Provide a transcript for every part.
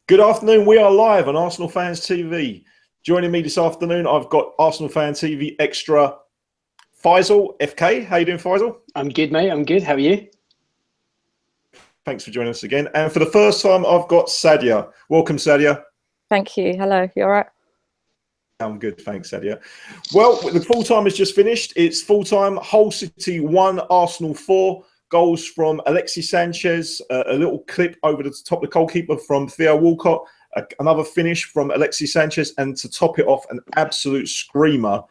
Good afternoon. We are live on Arsenal Fans TV. Joining me this afternoon, I've got Arsenal TV Extra Faisal, FK. How you doing, Faisal? I'm good, mate. I'm good. How are you? Thanks for joining us again. And for the first time, I've got Sadia. Welcome, Sadia. Thank you. Hello. You all right? I'm good. Thanks, Sadia. Well, the full-time has just finished. It's full-time. Hull City 1, Arsenal 4. Goals from Alexis Sanchez, a little clip over the top of the goalkeeper from Theo Walcott, another finish from Alexis Sanchez, and to top it off, an absolute screamer.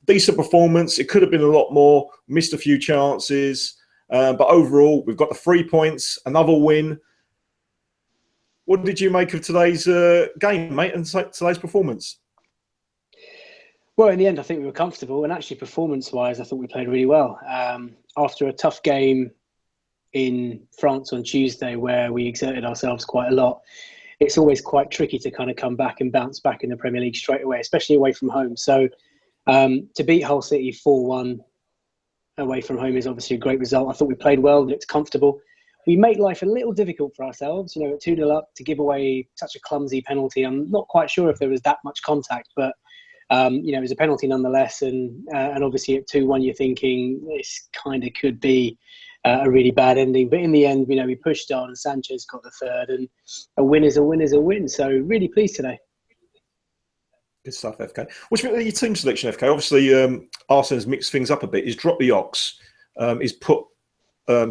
Decent performance. It could have been a lot more. Missed a few chances. But overall, we've got the 3 points, another win. What did you make of today's game, mate, and today's performance? Well, in the end, I think we were comfortable. And actually, performance-wise, I thought we played really well. After a tough game in France on Tuesday, where we exerted ourselves quite a lot, it's always quite tricky to kind of come back and bounce back in the Premier League straight away, especially away from home. So to beat Hull City 4-1 away from home is obviously a great result. I thought we played well, looked comfortable. We made life a little difficult for ourselves, at 2-0 up, to give away such a clumsy penalty. I'm not quite sure if there was that much contact, but it was a penalty nonetheless, and obviously at 2-1 you're thinking this kind of could be a really bad ending. But in the end, we pushed on. Sanchez got the third, and a win is a win is a win. So really pleased today. Good stuff, FK. What do you think of your team selection, FK? Obviously, Arsene's mixed things up a bit. He's dropped the Ox. He's put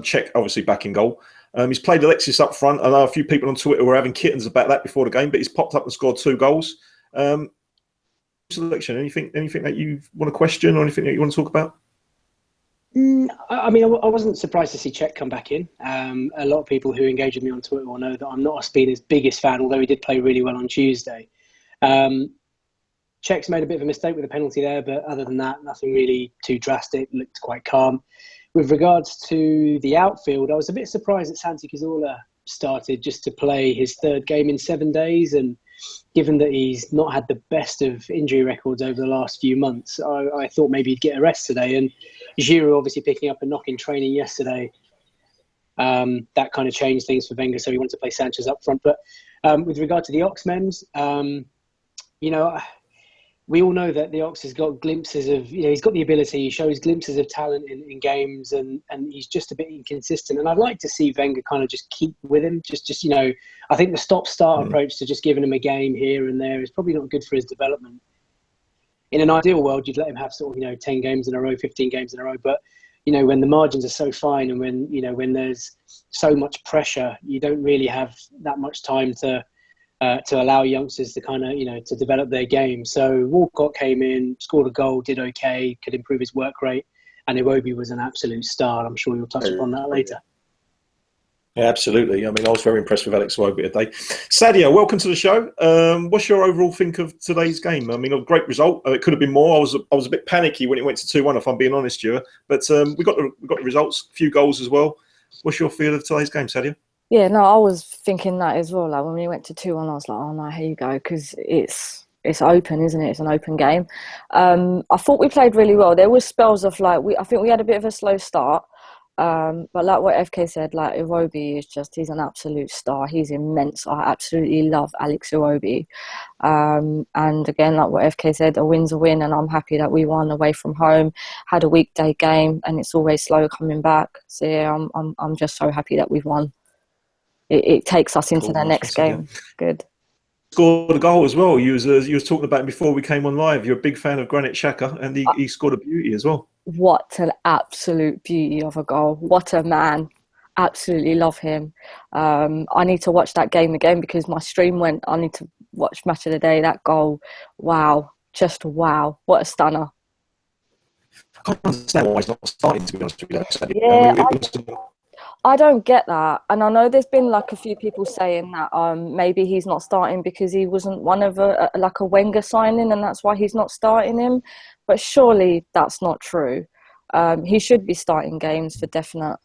Czech obviously back in goal. He's played Alexis up front. I know a few people on Twitter were having kittens about that before the game, but he's popped up and scored 2 goals. Selection, anything that you want to question or anything that you want to talk about? I mean, I wasn't surprised to see Czech come back in. A lot of people who engage with me on Twitter will know that I'm not Ospina's biggest fan, although he did play really well on Tuesday. Czech's made a bit of a mistake with the penalty there, but other than that, nothing really too drastic. Looked quite calm. With regards to the outfield, I was a bit surprised that Santi Cazorla started just to play his 3rd game in 7 days, and given that he's not had the best of injury records over the last few months, I thought maybe he'd get a rest today. And Giroud obviously picking up a knock in training yesterday, that kind of changed things for Wenger, so he wanted to play Sanchez up front. But with regard to the Ox-Mems, we all know that the Ox has got glimpses of, he's got the ability, he shows glimpses of talent in games, and he's just a bit inconsistent. And I'd like to see Wenger kind of just keep with him. I think the stop-start approach to just giving him a game here and there is probably not good for his development. In an ideal world, you'd let him have sort of, 10 games in a row, 15 games in a row. But, when the margins are so fine and when there's so much pressure, you don't really have that much time to allow youngsters to kind of, to develop their game. So Walcott came in, scored a goal, did okay, could improve his work rate, and Iwobi was an absolute star. I'm sure you'll touch upon that later. Yeah, absolutely. I mean, I was very impressed with Alex Iwobi today. Sadia, welcome to the show. What's your overall think of today's game? I mean, a great result. It could have been more. I was a bit panicky when it went to 2-1, if I'm being honest, Stuart. But we got the results, a few goals as well. What's your feel of today's game, Sadia? Yeah, no, I was thinking that as well. Like when we went to 2-1, I was like, oh no, here you go, because it's open, isn't it? It's an open game. I thought we played really well. There was spells of I think we had a bit of a slow start. But like what FK said, like Iwobi he's an absolute star. He's immense. I absolutely love Alex Iwobi. And again, like what FK said, a win's a win, and I'm happy that we won away from home. Had a weekday game, and it's always slow coming back. So yeah, I'm just so happy that we've won. It takes us into the next game. Good. Scored a goal as well. You was talking about him before we came on live. You're a big fan of Granit Xhaka, and he scored a beauty as well. What an absolute beauty of a goal. What a man. Absolutely love him. I need to watch that game again because my stream went. I need to watch Match of the Day. That goal. Wow. Just wow. What a stunner. I can't understand why he's not starting, to be honest with you. Yeah, I don't get that. And I know there's been like a few people saying that maybe he's not starting because he wasn't one of a Wenger signing and that's why he's not starting him. But surely that's not true. He should be starting games for definite.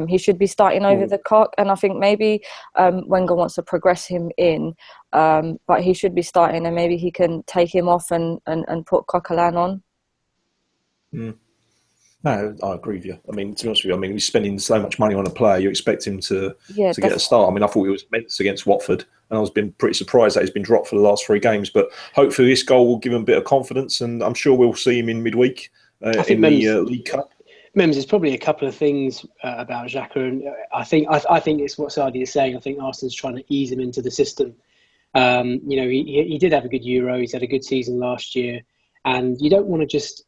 He should be starting over the Cock. And I think maybe Wenger wants to progress him in. But he should be starting and maybe he can take him off and put Coquelin on. No, I agree with you. I mean, to be honest with you, I mean, he's spending so much money on a player. You expect him to get a start. I mean, I thought he was immense against Watford, and I was been pretty surprised that he's been dropped for the last 3 games. But hopefully, this goal will give him a bit of confidence, and I'm sure we'll see him in midweek in the League Cup. Mems, there's probably a couple of things about Xhaka, and I think it's what Sadia is saying. I think Arsenal's trying to ease him into the system. You know, he did have a good Euro. He's had a good season last year, and you don't want to just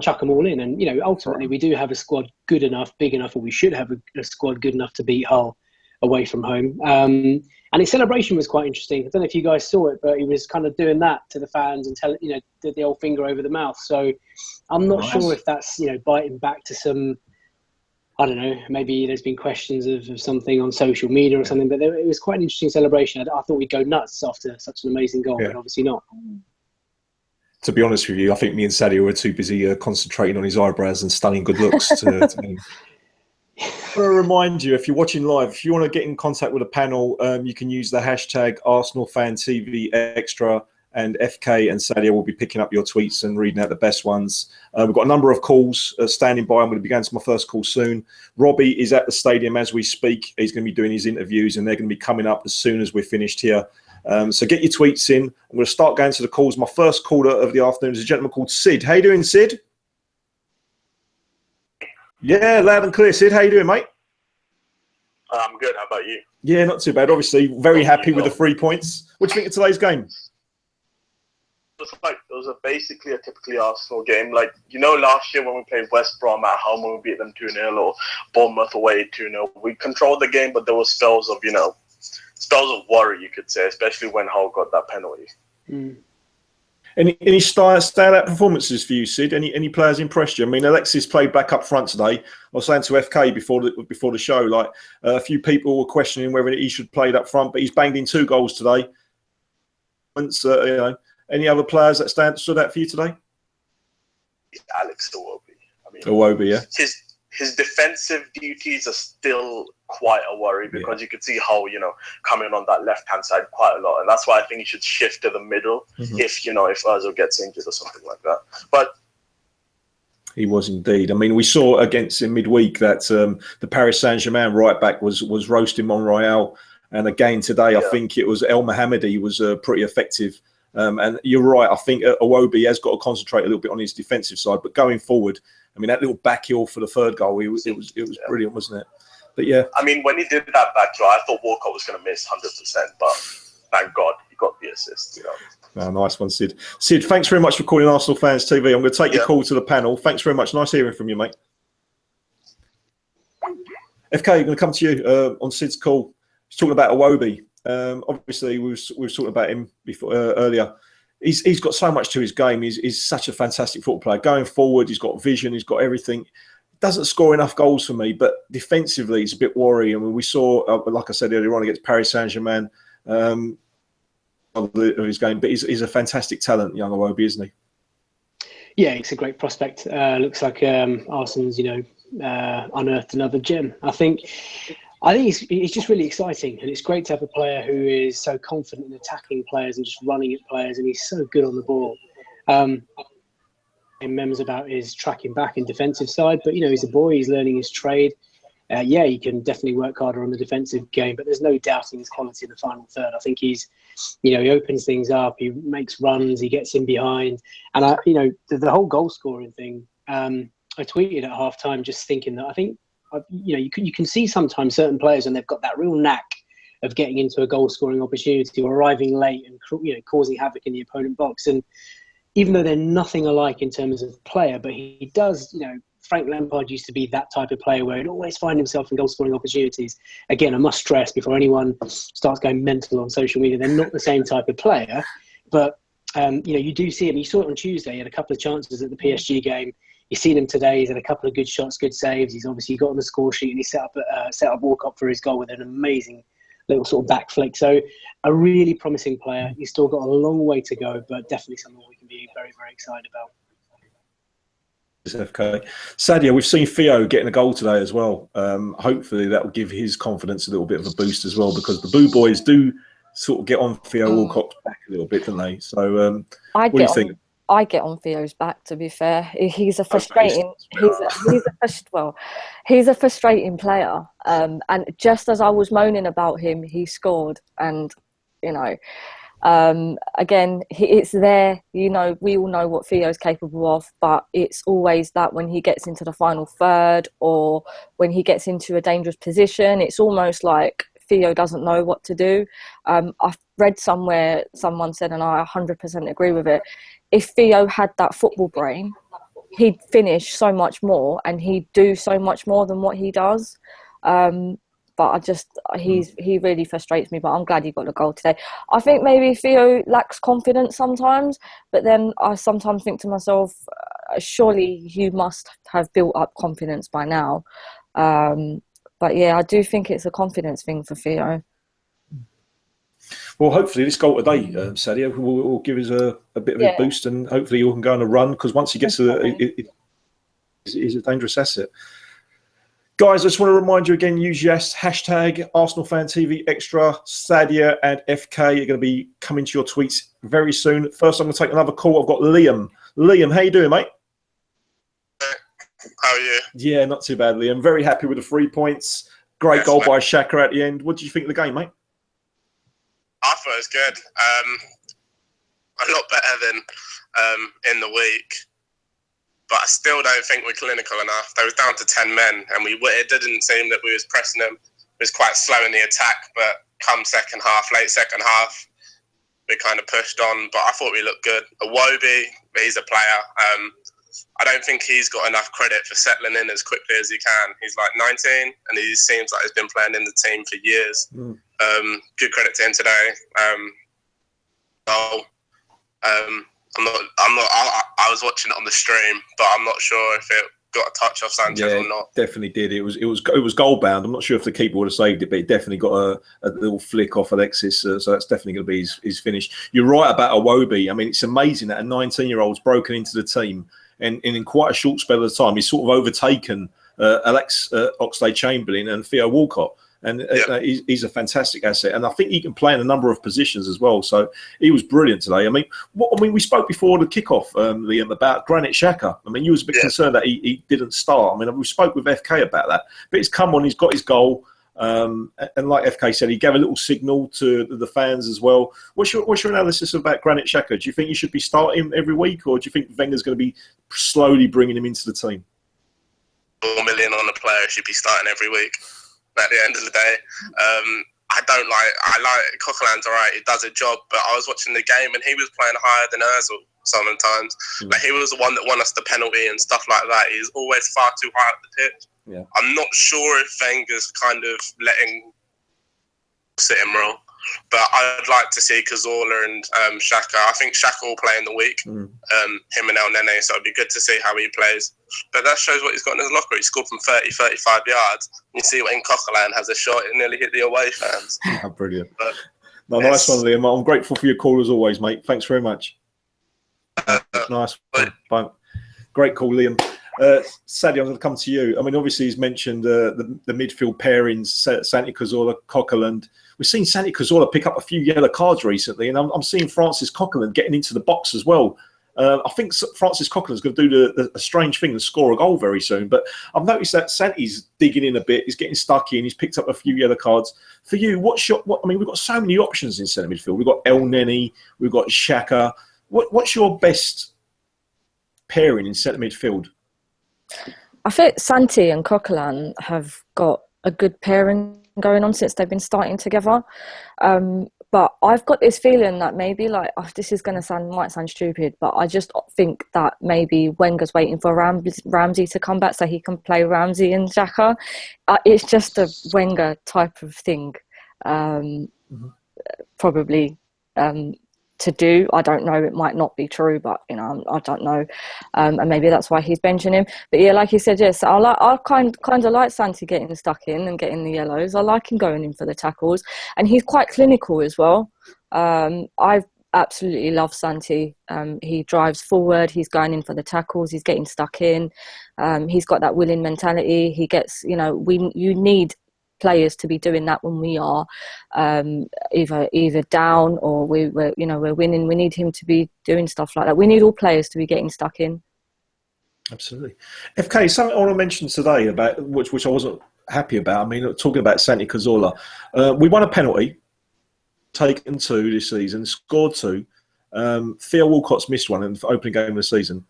chuck them all in. And, you know, ultimately we do have a squad good enough, big enough, or we should have a squad good enough to beat Hull away from home. And his celebration was quite interesting. I don't know if you guys saw it, but he was kind of doing that to the fans and did the old finger over the mouth. So I'm not sure if that's, biting back to some, I don't know, maybe there's been questions of something on social media or something, but it was quite an interesting celebration. I thought we'd go nuts after such an amazing goal, but obviously not. To be honest with you, I think me and Sadio were too busy concentrating on his eyebrows and stunning good looks. I want to remind you, if you're watching live, if you want to get in contact with the panel, you can use the hashtag ArsenalFanTVextra, and FK and Sadio will be picking up your tweets and reading out the best ones. We've got a number of calls standing by. I'm going to be going to my first call soon. Robbie is at the stadium as we speak. He's going to be doing his interviews, and they're going to be coming up as soon as we're finished here. So get your tweets in. I'm going to start going to the calls. My first caller of the afternoon is a gentleman called Sid. How you doing, Sid? Yeah, loud and clear. Sid, how you doing, mate? I'm good. How about you? Yeah, not too bad. Obviously, very happy with the 3 points. What do you think of today's game? It was basically a typically Arsenal game. Like, last year when we played West Brom at home, when we beat them 2-0, or Bournemouth away 2-0, we controlled the game, but there was spells of worry, you could say, especially when Hull got that penalty. Any standout performances for you, Sid? Any players impressed you? I mean, Alexis played back up front today. I was saying to FK before the show, like a few people were questioning whether he should play up front, but he's banged in 2 goals today. Any other players that stood out for you today? Alex Iwobi. I mean, Iwobi, yeah. His defensive duties are still quite a worry because you could see how, coming on that left-hand side quite a lot. And that's why I think he should shift to the middle if Ozil gets injured or something like that. But he was indeed. I mean, we saw against him midweek that the Paris Saint-Germain right-back was roasting Monreal. And again today, I think it was El Mohammadi was pretty effective. And you're right. I think Iwobi has got to concentrate a little bit on his defensive side. But going forward, I mean, that little back heel for the 3rd goal, it was brilliant, wasn't it? But yeah. I mean, when he did that back heel, I thought Walcott was going to miss 100%, but thank God he got the assist. Nice one, Sid. Sid, thanks very much for calling Arsenal Fans TV. I'm going to take your call to the panel. Thanks very much. Nice hearing from you, mate. FK, I'm going to come to you on Sid's call. He's talking about Iwobi. Obviously, we were talking about him before earlier. He's got so much to his game. He's such a fantastic football player. Going forward, he's got vision. He's got everything. Doesn't score enough goals for me, but defensively, it's a bit worrying. I mean, we saw, like I said earlier on, against Paris Saint-Germain of his game. But he's a fantastic talent, young Iwobi, isn't he? Yeah, it's a great prospect. Looks like Arsenal's, unearthed another gem. I think it's just really exciting, and it's great to have a player who is so confident in attacking players and just running at players, and he's so good on the ball. And Mems about his tracking back and defensive side, but he's a boy, he's learning his trade. He can definitely work harder on the defensive game, but there's no doubting his quality in the final third. I think he's, he opens things up, he makes runs, he gets in behind, and the whole goal scoring thing. I tweeted at halftime just thinking that I think you can see sometimes certain players when they've got that real knack of getting into a goal scoring opportunity or arriving late and causing havoc in the opponent box. And even though they're nothing alike in terms of player, but he does, Frank Lampard used to be that type of player where he'd always find himself in goal-scoring opportunities. Again, I must stress before anyone starts going mental on social media, they're not the same type of player. But, you do see him. You saw it on Tuesday. He had a couple of chances at the PSG game. You've seen him today. He's had a couple of good shots, good saves. He's obviously got on the score sheet, and he set up Walcott for his goal with an amazing little sort of back flick. So a really promising player. He's still got a long way to go, but definitely someone we can be very, very excited about. FK. Sadia, we've seen Theo getting a goal today as well. Hopefully that will give his confidence a little bit of a boost as well, because the Boo Boys do sort of get on Theo Walcott's back a little bit, don't they? So what do you think? I get on Theo's back. To be fair, he's a frustrating. He's a frustrating player. And just as I was moaning about him, he scored, and you know. Again, it's there, you know, we all know what Theo's capable of, but it's always that when he gets into the final third or when he gets into a dangerous position, it's almost like Theo doesn't know what to do. I've read somewhere someone said, and I 100% agree with it, if Theo had that football brain, he'd finish so much more and he'd do so much more than what he does. But he really frustrates me, but I'm glad he got the goal today. I think maybe Theo lacks confidence sometimes, but then I sometimes think to myself, surely you must have built up confidence by now. But yeah, I do think it's a confidence thing for Theo. Well, hopefully this goal today, Sadio, will give us a bit of a boost, and hopefully you can go on a run, because once he gets he's a dangerous asset. Guys, I just want to remind you again, use hashtag ArsenalFanTVextra. Sadia and FK are going to be coming to your tweets very soon. First, I'm going to take another call. I've got Liam. Liam, how you doing, mate? How are you? Yeah, not too bad, Liam. Very happy with the 3 points. Great goal by Xhaka at the end. What did you think of the game, mate? I thought it was good. A lot better than in the week. But I still don't think we're clinical enough. They was down to 10 men, and it didn't seem that we was pressing them. It was quite slow in the attack, but come late second half, we kind of pushed on. But I thought we looked good. Iwobi, he's a player. I don't think he's got enough credit for settling in as quickly as he can. He's like 19, and he seems like he's been playing in the team for years. Good credit to him today. I was watching it on the stream, but I'm not sure if it got a touch off Sanchez or not. Definitely did. It was goal bound. I'm not sure if the keeper would have saved it, but it definitely got a little flick off Alexis. So that's definitely going to be his finish. You're right about Iwobi. I mean, it's amazing that a 19-year-old's broken into the team, and in quite a short spell of time, he's sort of overtaken Oxlade-Chamberlain and Theo Walcott. And he's a fantastic asset, and I think he can play in a number of positions as well. So he was brilliant today. I mean, we spoke before the kickoff, Liam, about Granit Xhaka. I mean, you was a bit concerned that he didn't start. I mean, we spoke with FK about that, but he's come on, he's got his goal, and like FK said, he gave a little signal to the fans as well. What's your analysis about Granit Xhaka? Do you think he should be starting every week, or do you think Wenger's going to be slowly bringing him into the team? $4 million on a player should be starting every week. At the end of the day, I like Coquelin's alright, he does a job, but I was watching the game and he was playing higher than Ozil sometimes. Like, he was the one that won us the penalty and stuff like that. He's always far too high up the pitch. I'm not sure if Wenger's kind of letting sit him wrong, but I'd like to see Cazorla and Xhaka. I think Xhaka will play in the week, him and El Nene, so it'd be good to see how he plays. But that shows what he's got in his locker. He scored from 30, 35 yards. You see when Coquelin has a shot, it nearly hit the away fans. Brilliant. Nice one, Liam. I'm grateful for your call as always, mate. Thanks very much. Nice. Bye. Great call, Liam. Sadio, I'm going to come to you. I mean, obviously, he's mentioned the midfield pairings, Santi Cazorla, Coquelin. We've seen Santi Cazorla pick up a few yellow cards recently, and I'm seeing Francis Coquelin getting into the box as well. I think Francis Coquelin's going to do a strange thing and score a goal very soon. But I've noticed that Santi's digging in a bit. He's getting stuck in. He's picked up a few yellow cards. For you, I mean, we've got so many options in centre midfield. We've got El Neni. We've got Xhaka. What's your best pairing in centre midfield? I think Santi and Coquelin have got a good pairing going on since they've been starting together. But I've got this feeling that maybe, like, this is going to might sound stupid, but I just think that maybe Wenger's waiting for Ramsey to come back so he can play Ramsey and Xhaka. It's just a Wenger type of thing, probably to do. I don't know. It might not be true, but I don't know. And maybe that's why he's benching him. But yeah, like you said, yes, I kind of like Santi getting stuck in and getting the yellows. I like him going in for the tackles, and he's quite clinical as well. I absolutely love Santi. He drives forward. He's going in for the tackles. He's getting stuck in. He's got that winning mentality. He gets, you need players to be doing that when we are either down or we're winning. We need him to be doing stuff like that. We need all players to be getting stuck in. Absolutely. FK, something I want to mention today about which I wasn't happy about. I mean, talking about Santi Cazorla, we won a penalty, taken 2 this season, scored 2. Theo Walcott's missed one in the opening game of the season.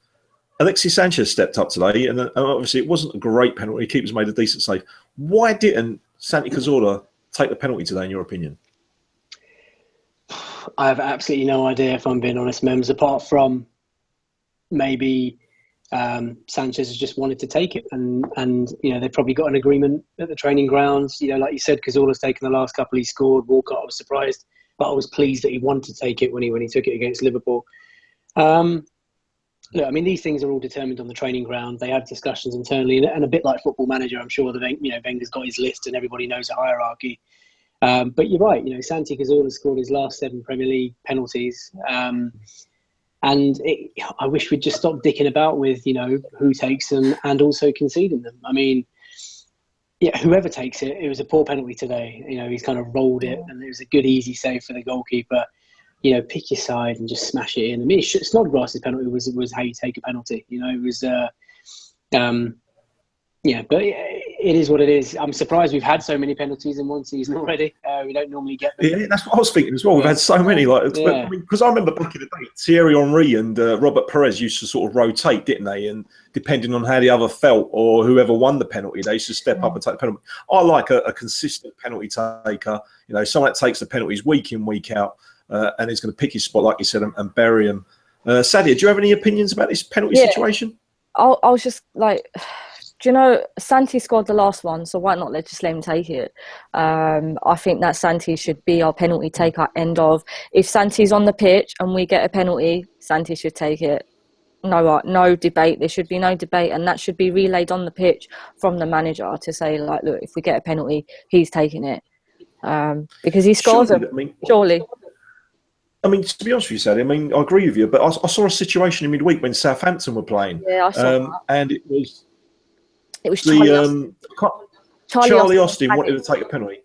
Alexis Sanchez stepped up today, and obviously it wasn't a great penalty. Keeper's made a decent save. Why didn't Santi Cazorla take the penalty today, in your opinion? I have absolutely no idea, if I'm being honest, Mems, apart from maybe Sanchez has just wanted to take it, and they probably got an agreement at the training grounds. Like you said, Cazorla's taken the last couple he scored. Walcott, I was surprised, but I was pleased that he wanted to take it when he took it against Liverpool. Look, I mean, these things are all determined on the training ground. They have discussions internally, and a bit like Football Manager, I'm sure Wenger's got his list and everybody knows the hierarchy. But you're right, Santi Cazorla scored his last 7 Premier League penalties. And I wish we'd just stop dicking about with, who takes them and also conceding them. I mean, whoever takes it, it was a poor penalty today. He's kind of rolled it, and it was a good, easy save for the goalkeeper. Pick your side and just smash it in. I mean, Snodgrass's penalty was how you take a penalty. It was, but it is what it is. I'm surprised we've had so many penalties in one season already. We don't normally get them. Yeah, that's what I was thinking as well. We've had so many. Because I remember back in the day, Thierry Henry and Robert Perez used to sort of rotate, didn't they? And depending on how the other felt or whoever won the penalty, they used to step up and take the penalty. I like a consistent penalty taker. Someone that takes the penalties week in, week out, and is going to pick his spot, like you said, and bury him. Sadia, do you have any opinions about this penalty situation? I was just like, Santi scored the last one, so why not just let him take it? I think that Santi should be our penalty taker, end of. If Santi's on the pitch and we get a penalty, Santi should take it. No debate. There should be no debate, and that should be relayed on the pitch from the manager to say, like, look, if we get a penalty, he's taking it. Because he scores them, surely. I mean, to be honest with you, Sadie, I agree with you, but I saw a situation in midweek when Southampton were playing. Yeah, I saw that. And it was Charlie Austin wanted to take a penalty.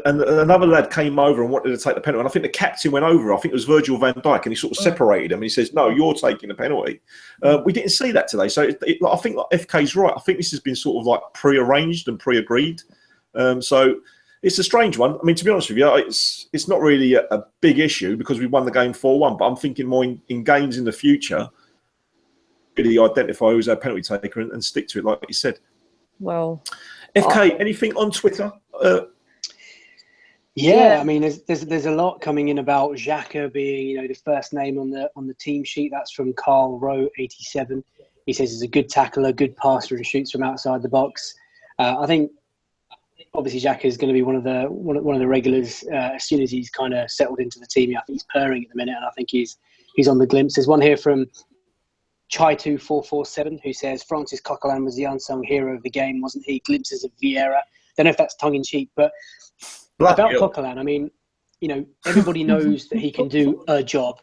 And another lad came over and wanted to take the penalty. And I think the captain went over. I think it was Virgil van Dijk, and he sort of separated him. And he says, no, you're taking the penalty. We didn't see that today. So I think FK's right. I think this has been sort of like pre-arranged and pre-agreed. So it's a strange one. I mean, to be honest with you, it's not really a big issue because we won the game 4-1. But I'm thinking more in games in the future, really identify who's our penalty taker and stick to it, like you said. Well, FK, anything on Twitter? I mean, there's a lot coming in about Xhaka being, the first name on the team sheet. That's from Carl Rowe 87. He says he's a good tackler, good passer, and shoots from outside the box. I think obviously Xhaka is going to be one of the regulars as soon as he's kind of settled into the team. I think he's purring at the minute, and I think he's on the glimpse. There's one here from Chai2447 who says Francis Coquelin was the unsung hero of the game, wasn't he? Glimpses of Vieira. Don't know if that's tongue in cheek, but about Coquelin, I mean, everybody knows that he can do a job,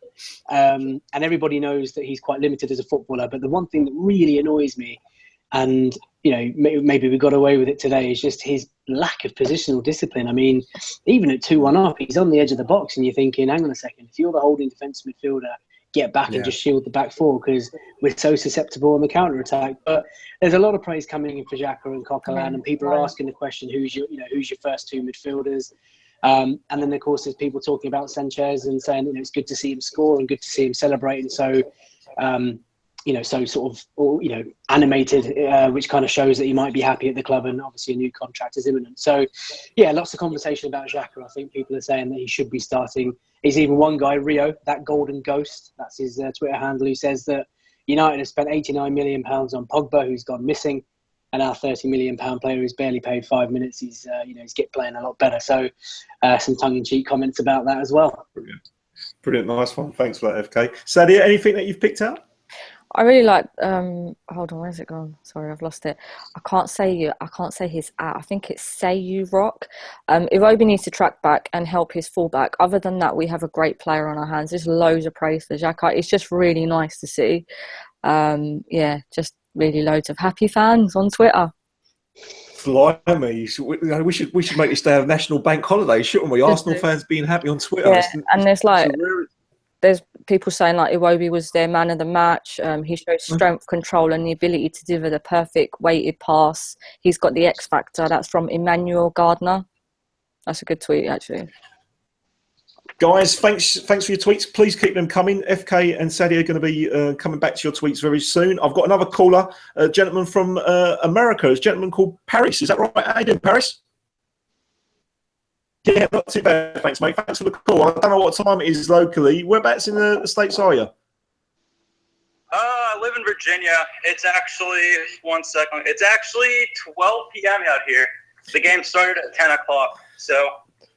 and everybody knows that he's quite limited as a footballer. But the one thing that really annoys me, and maybe we got away with it today, is just his lack of positional discipline. I mean, even at 2-1 up, he's on the edge of the box, and you're thinking, hang on a second, if you're the holding defensive midfielder, get back and just shield the back four, because we're so susceptible on the counter attack. But there's a lot of praise coming in for Xhaka and Coquelin, and people are asking the question, who's your first 2 midfielders? And then of course there's people talking about Sanchez and saying it's good to see him score and good to see him celebrating. So so sort of animated, which kind of shows that he might be happy at the club, and obviously a new contract is imminent. So lots of conversation about Xhaka. I think people are saying that he should be starting. There's even one guy, Rio, that golden ghost, that's his Twitter handle, who says that United have spent £89 million on Pogba, who's gone missing, and our £30 million player who's barely paid 5 minutes. He's playing a lot better. So some tongue-in-cheek comments about that as well. Brilliant, nice one. Thanks for that, FK. Sadia, anything that you've picked out? I really like. Hold on, where's it gone? Sorry, I've lost it. I can't say his at. I think it's Say You Rock. Iwobi needs to track back and help his fullback. Other than that, we have a great player on our hands. There's loads of praise for Xhaka. It's just really nice to see. Just really loads of happy fans on Twitter. Blimey, we should make this day a national bank holiday, shouldn't we? Arsenal fans being happy on Twitter. Yeah, and there's people saying like Iwobi was their man of the match. He showed strength, control, and the ability to deliver the perfect weighted pass. He's got the X factor. That's from Emmanuel Gardner. That's a good tweet, actually. Guys, thanks for your tweets. Please keep them coming. FK and Sadie are going to be coming back to your tweets very soon. I've got another caller, a gentleman from America, a gentleman called Paris. Is that right? How you doing, Paris? Yeah, not too bad. Thanks, mate. Thanks for the call. I don't know what time it is locally. Whereabouts in the States are you? I live in Virginia. It's actually, one second, it's actually 12 p.m. out here. The game started at 10 o'clock, so...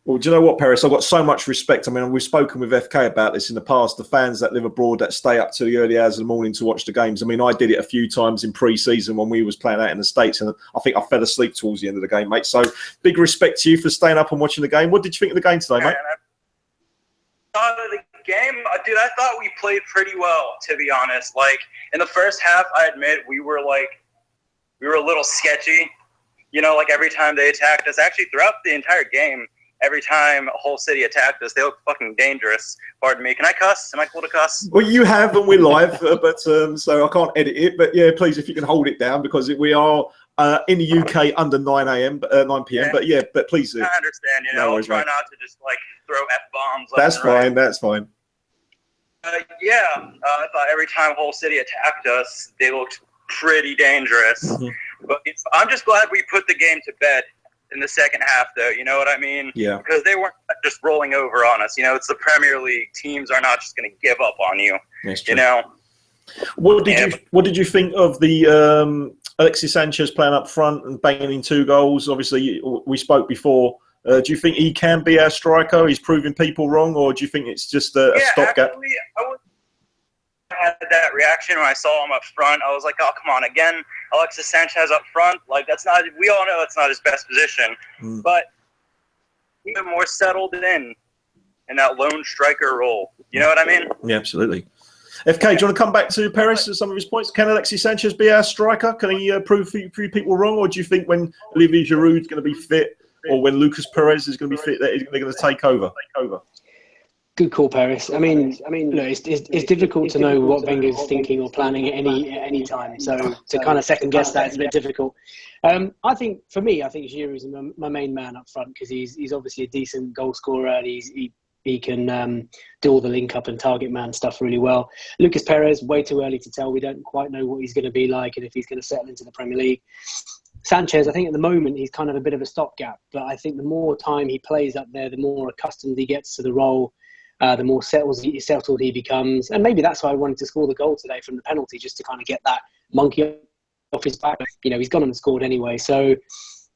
Well, do you know what, Paris? I've got so much respect. I mean, we've spoken with FK about this in the past, the fans that live abroad that stay up to the early hours of the morning to watch the games. I mean, I did it a few times in pre-season when we was playing out in the States, and I think I fell asleep towards the end of the game, mate. So big respect to you for staying up and watching the game. What did you think of the game today, mate? The game, dude, I thought we played pretty well, to be honest. Like, in the first half, I admit, we were a little sketchy. You know, like every time they attacked us, actually throughout the entire game, every time a whole city attacked us, they looked fucking dangerous. Pardon me. Can I cuss? Am I cool to cuss? Well, you have, and we're live, but so I can't edit it. But yeah, please, if you can hold it down, because we are in the UK under 9 p.m. Okay. But yeah, but please. I understand. You know, I'll try not to just like throw f-bombs. That's fine. That's fine. I thought every time a whole city attacked us, they looked pretty dangerous. Mm-hmm. But I'm just glad we put the game to bed in the second half, though. You know what I mean? Yeah. Because they weren't just rolling over on us. You know, it's the Premier League. Teams are not just going to give up on you. That's true. You know? What did you think of the Alexis Sanchez playing up front and banging in 2 goals? Obviously, we spoke before. Do you think he can be our striker? He's proving people wrong, or do you think it's just a stopgap? Actually, I had that reaction when I saw him up front. I was like, oh, come on, again, Alexis Sanchez up front? Like, that's not, we all know it's not his best position. But even more settled in that lone striker role. You know what I mean? Yeah, absolutely. FK, do you want to come back to Perez and some of his points? Can Alexis Sanchez be our striker? Can he prove people wrong? Or do you think when Olivier Giroud's going to be fit, or when Lucas Perez is going to be fit, they're going to take over? Good call, Paris. I mean, look, it's difficult to know what Wenger's thinking or planning at any time. So to kind of second guess that is a bit difficult. I think Giroud is my main man up front, because he's obviously a decent goal scorer, and he can do all the link up and target man stuff really well. Lucas Perez, way too early to tell. We don't quite know what he's going to be like and if he's going to settle into the Premier League. Sanchez, I think at the moment he's kind of a bit of a stopgap, but I think the more time he plays up there, the more accustomed he gets to the role. The more settled he becomes. And maybe that's why I wanted to score the goal today from the penalty, just to kind of get that monkey off his back. You know, he's gone and scored anyway. So,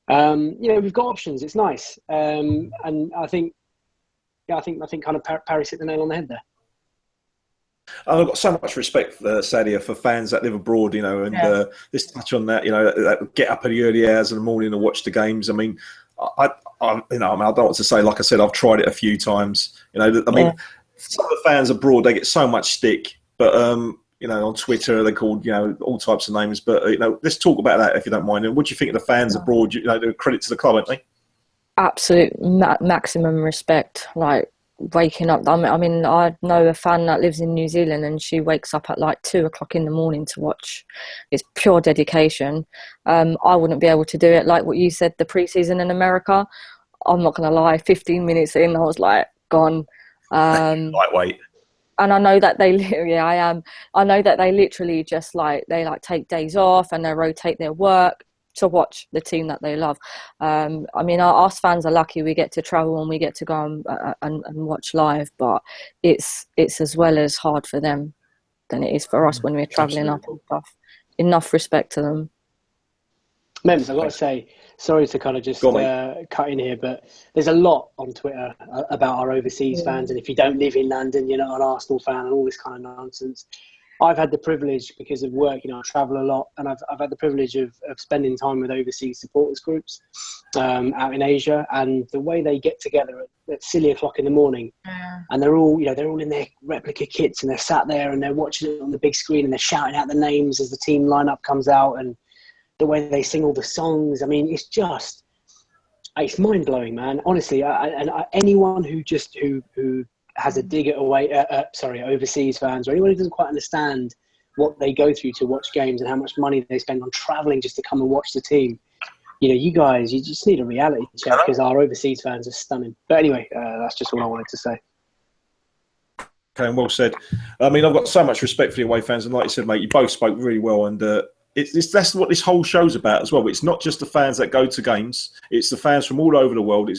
we've got options. It's nice. And I think kind of Paris hit the nail on the head there. I've got so much respect, Sadia, for fans that live abroad, you know, and this touch on that, you know, that get up at the early hours in the morning and watch the games. I mean, I don't know what to say. Like I said, I've tried it a few times. You know, I mean, some of the fans abroad, they get so much stick, but you know, on Twitter they're called, you know, all types of names. But you know, let's talk about that if you don't mind. And what do you think of the fans abroad? You know, they're credit to the club, aren't they? Absolute maximum respect. Like waking up. I mean, I know a fan that lives in New Zealand, and she wakes up at like 2 o'clock in the morning to watch. It's pure dedication. I wouldn't be able to do it. Like what you said, the pre-season in America, I'm not going to lie, 15 minutes in, I was like, gone. Lightweight. And I know that I know that they literally just they take days off and they rotate their work to watch the team that they love. I mean, us fans are lucky we get to travel and we get to go and watch live, but it's as well as hard for them than it is for us when we're travelling up and stuff. Enough respect to them. Mems, I've got to say, sorry to kind of just cut in here, but there's a lot on Twitter about our overseas fans, and if you don't live in London, you're not an Arsenal fan, and all this kind of nonsense. I've had the privilege, because of work, you know, I travel a lot, and I've had the privilege of spending time with overseas supporters groups out in Asia, and the way they get together at silly o'clock in the morning, and they're all in their replica kits, and they're sat there and they're watching it on the big screen, and they're shouting out the names as the team lineup comes out, and the way they sing all the songs. I mean, it's mind blowing, man. Honestly, anyone who has a dig at overseas fans, or anyone who doesn't quite understand what they go through to watch games and how much money they spend on travelling just to come and watch the team. You guys, you just need a reality check, because our overseas fans are stunning. But anyway, that's just all I wanted to say. Okay, and well said. I mean, I've got so much respect for the away fans, and like you said, mate, you both spoke really well, and that's what this whole show's about as well. It's not just the fans that go to games; it's the fans from all over the world.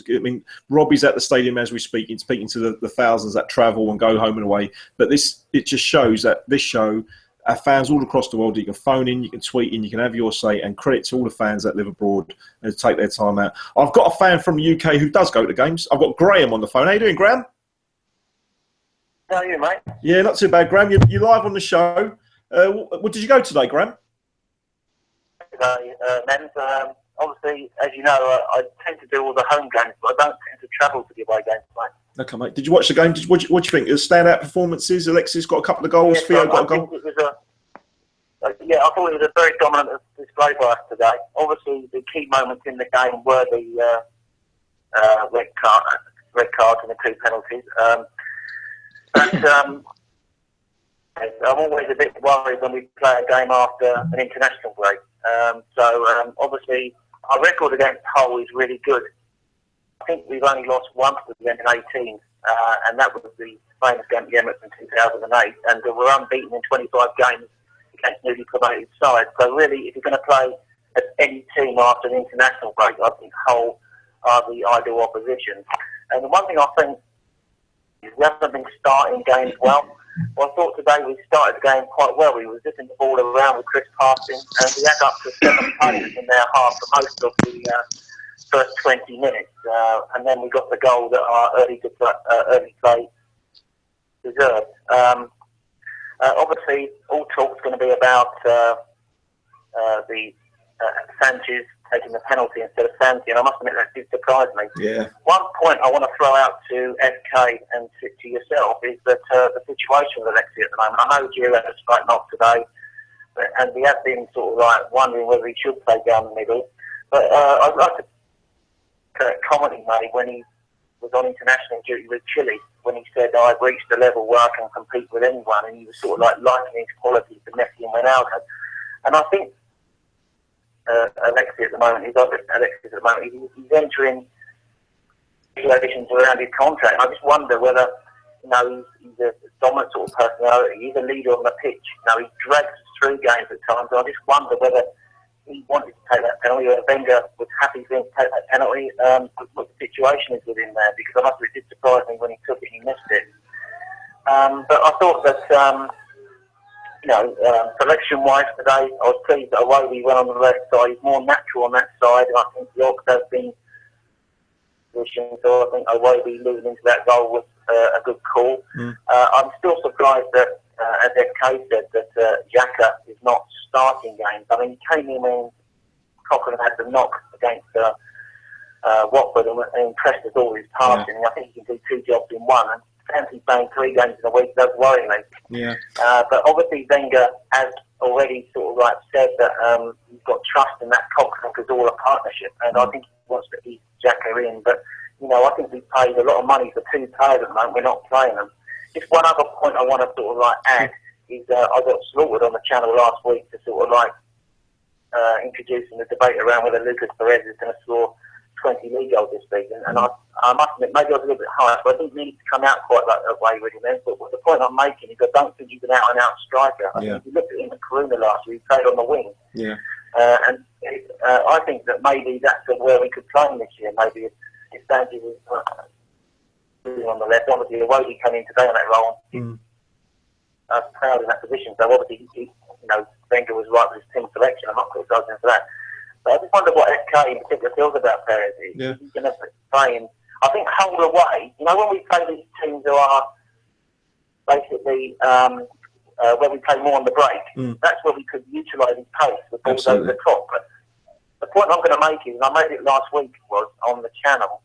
Robbie's at the stadium as we speak, speaking to the thousands that travel and go home and away. But it just shows that this show, our fans all across the world, you can phone in, you can tweet in, you can have your say, and credit to all the fans that live abroad and take their time out. I've got a fan from the UK who does go to games. I've got Graham on the phone. How you doing, Graham? How are you, mate? Yeah, not too bad, Graham. You're live on the show. What did you go today, Graham? Today, men, obviously, as you know, I tend to do all the home games, but I don't tend to travel to the away games, mate. Okay, mate. Did you watch the game? What do you think? Standout performances? Alexis got a couple of goals. Yes, Theo got a goal. I thought it was a very dominant display by us today. Obviously, the key moments in the game were the red cards and the 2 penalties. I'm always a bit worried when we play a game after an international break. Obviously, our record against Hull is really good. I think we've only lost once with them in 18, and that was the famous game at the Emirates in 2008. And we're unbeaten in 25 games against newly promoted sides. So really, if you're going to play at any team after an international break, I think Hull are the ideal opposition. And the one thing I think is we haven't been starting games well. Well, I thought today we started the game quite well. We were zipping the ball around with Chris passing, and we had up to 7 players in their half for most of the first 20 minutes. And then we got the goal that our early play deserved. Obviously, all talk's going to be about the Sanchez taking the penalty instead of Santi, and I must admit that did surprise me. Yeah. One point I want to throw out to FK and to yourself is that the situation with Alexi at the moment. I know Gio had a straight knock today, and we have been sort of like wondering whether he should play down the middle. But I'd like to comment he made when he was on international duty with Chile, when he said, I've reached a level where I can compete with anyone, and he was sort of like likening his quality to Messi and Ronaldo. And I think Alexi at the moment, he's entering regulations around his contract. I just wonder whether, he's a dominant sort of personality. He's a leader on the pitch. He drags us through games at times. I just wonder whether he wanted to take that penalty, or Wenger was happy for him to take that penalty. What the situation is with him there, because I must admit, it did surprise me when he took it, he missed it. But I thought that, selection-wise today, I was pleased that Iwobi went on the left side. He's more natural on that side, and I think the Ox has been positioned, so I think Iwobi moving into that goal was a good call. I'm still surprised that, as FK said, that Xhaka is not starting games. I mean, he came in when Cochrane had the knock against Watford and impressed us all with his passing. I think he can do 2 jobs in one. And fancy playing 3 games in a week does worry me. Yeah. But obviously Wenger has already sort of like said that he's got trust in that Cochrane because all a partnership, and I think he wants to ease Xhaka in. But I think we've paid a lot of money for 2 players at the moment. We're not playing them. Just one other point I want to sort of like add is I got slaughtered on the channel last week to sort of like introducing the debate around whether Lucas Perez is going to score 20 league goals this season. And I must admit, maybe I was a little bit high, but I didn't need to come out quite that way with him then. But the point I'm making is I don't think he's an out-and-out striker. I think if you look at him at Coruna last year, he played on the wing. Yeah. I think that maybe that's where we could play him this year. Maybe if Sanji was on the left, obviously Iwobi came in today on that role. I was proud in that position. So obviously, Wenger was right with his team selection. I'm not criticising for that. But I just wonder what FK in particular feels about Perez. He's going to play him. I think hold away. When we play these teams who are basically where we play more on the break, that's where we could utilise his pace with balls over the top. But the point I'm going to make is, and I made it last week, was on the channel,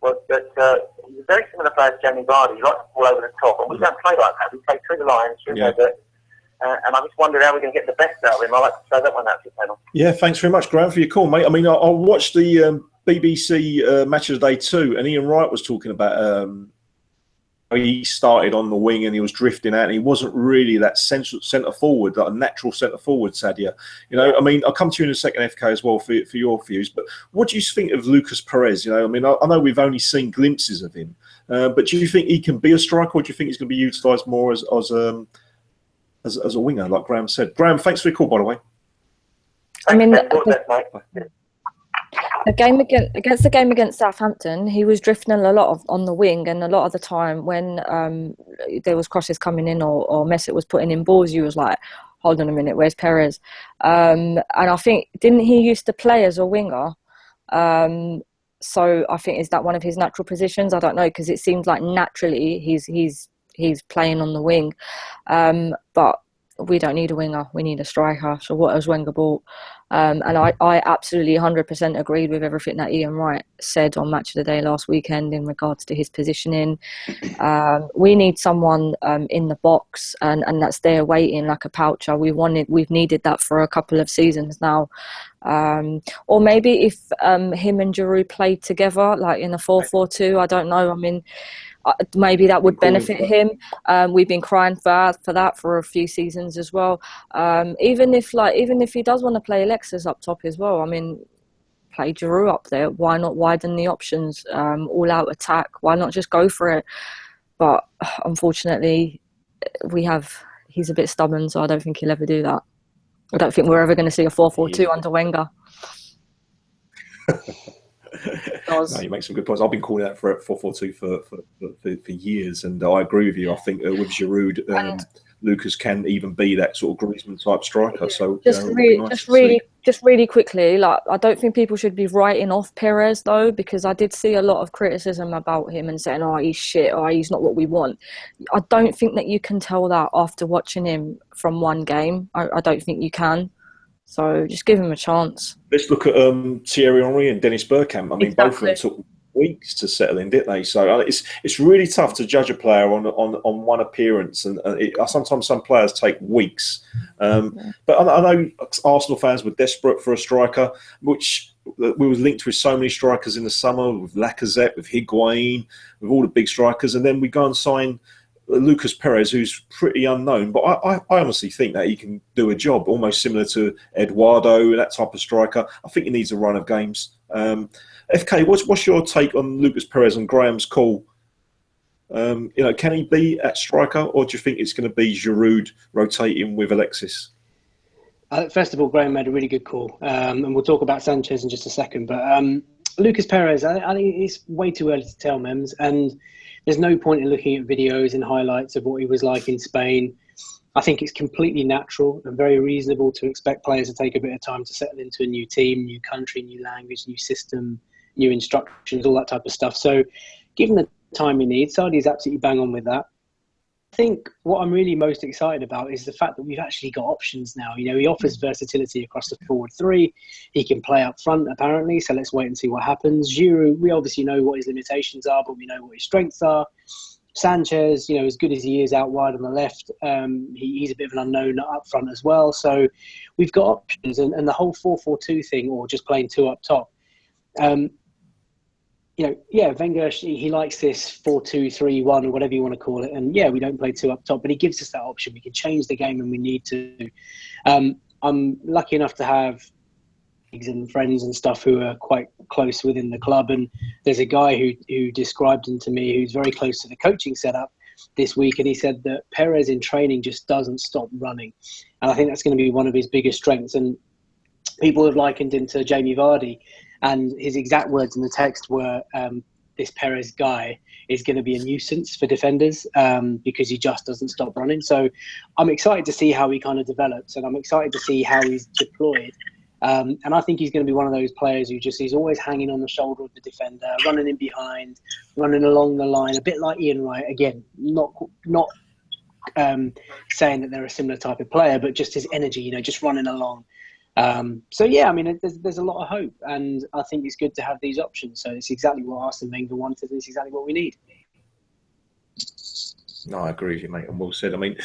was that he's a very similar player to Jamie Vardy. He likes to ball over the top, and we don't play like that. We play through the lines, through the and I just wondered how we're going to get the best out of him. I like to say that one out to the panel. Yeah, thanks very much, Graham, for your call, mate. I mean, I watched the BBC Match of the Day 2, and Ian Wright was talking about he started on the wing and he was drifting out, and he wasn't really that centre forward, like a natural centre forward, Sadia. You know, I mean, I'll come to you in a second, FK, as well for your views. But what do you think of Lucas Perez? You know, I mean, I know we've only seen glimpses of him, but do you think he can be a striker, or do you think he's going to be utilised more as a winger, like Graham said? Graham, thanks for your call, by the way. I mean, the game against Southampton, he was drifting a lot on the wing, and a lot of the time when there was crosses coming in or Mesut was putting in balls, you was like, hold on a minute, where's Perez? And I think, didn't he used to play as a winger? So I think, is that one of his natural positions? I don't know, because it seems like naturally he's playing on the wing, but we don't need a winger, we need a striker. So what has Wenger bought? And I absolutely 100% agreed with everything that Ian Wright said on Match of the Day last weekend in regards to his positioning. We need someone in the box and that's there waiting like a poucher. We've needed that for a couple of seasons now. Or maybe if him and Giroud played together, like in a 4-4-2, I don't know. I mean, maybe that would benefit him. We've been crying for that for a few seasons as well. Even if he does want to play Alexis up top as well, I mean, play Giroud up there. Why not widen the options? All out attack. Why not just go for it? But unfortunately, he's a bit stubborn, so I don't think he'll ever do that. I don't think we're ever going to see a 4-4-2 under Wenger. No, you make some good points. I've been calling that for 4-4-2 for years, and I agree with you. I think with Giroud, Lucas can even be that sort of Griezmann type striker. So just really quickly, like, I don't think people should be writing off Perez though, because I did see a lot of criticism about him and saying, "Oh, he's shit," or "He's not what we want." I don't think that you can tell that after watching him from one game. I don't think you can. So just give him a chance. Let's look at Thierry Henry and Dennis Bergkamp. I mean, both of them took weeks to settle in, didn't they? So it's really tough to judge a player on one appearance, and sometimes some players take weeks. But I know Arsenal fans were desperate for a striker, which we were linked with so many strikers in the summer, with Lacazette, with Higuain, with all the big strikers, and then we go and sign Lucas Perez, who's pretty unknown, but I honestly think that he can do a job almost similar to Eduardo, that type of striker. I think he needs a run of games. FK, what's your take on Lucas Perez and Graham's call? Can he be at striker, or do you think it's going to be Giroud rotating with Alexis? First of all, Graham made a really good call, and we'll talk about Sanchez in just a second. But Lucas Perez, I think it's way too early to tell, Mems, and there's no point in looking at videos and highlights of what he was like in Spain. I think it's completely natural and very reasonable to expect players to take a bit of time to settle into a new team, new country, new language, new system, new instructions, all that type of stuff. So given the time he needs, Sardi's absolutely bang on with that. I think what I'm really most excited about is the fact that we've actually got options now. You know, he offers versatility across the forward three. He can play up front, apparently, so let's wait and see what happens. Giroud, we obviously know what his limitations are, but we know what his strengths are. Sanchez, you know, as good as he is out wide on the left, he's a bit of an unknown up front as well. So we've got options, and the whole 4-4-2 thing, or just playing two up top, Wenger, he likes this 4-2-3-1 or whatever you want to call it. And yeah, we don't play two up top, but he gives us that option. We can change the game when we need to. I'm lucky enough to have colleagues and friends and stuff who are quite close within the club. And there's a guy who described him to me who's very close to the coaching setup this week. And he said that Perez in training just doesn't stop running. And I think that's going to be one of his biggest strengths. And people have likened him to Jamie Vardy. And his exact words in the text were, this Perez guy is going to be a nuisance for defenders because he just doesn't stop running. So I'm excited to see how he kind of develops, and I'm excited to see how he's deployed. And I think he's going to be one of those players who he's always hanging on the shoulder of the defender, running in behind, running along the line, a bit like Ian Wright. Again, not saying that they're a similar type of player, but just his energy, just running along. So yeah, I mean, there's a lot of hope, and I think it's good to have these options. So it's exactly what Arsene Wenger wanted, and it's exactly what we need. No, I agree with you, mate, and well said. I mean,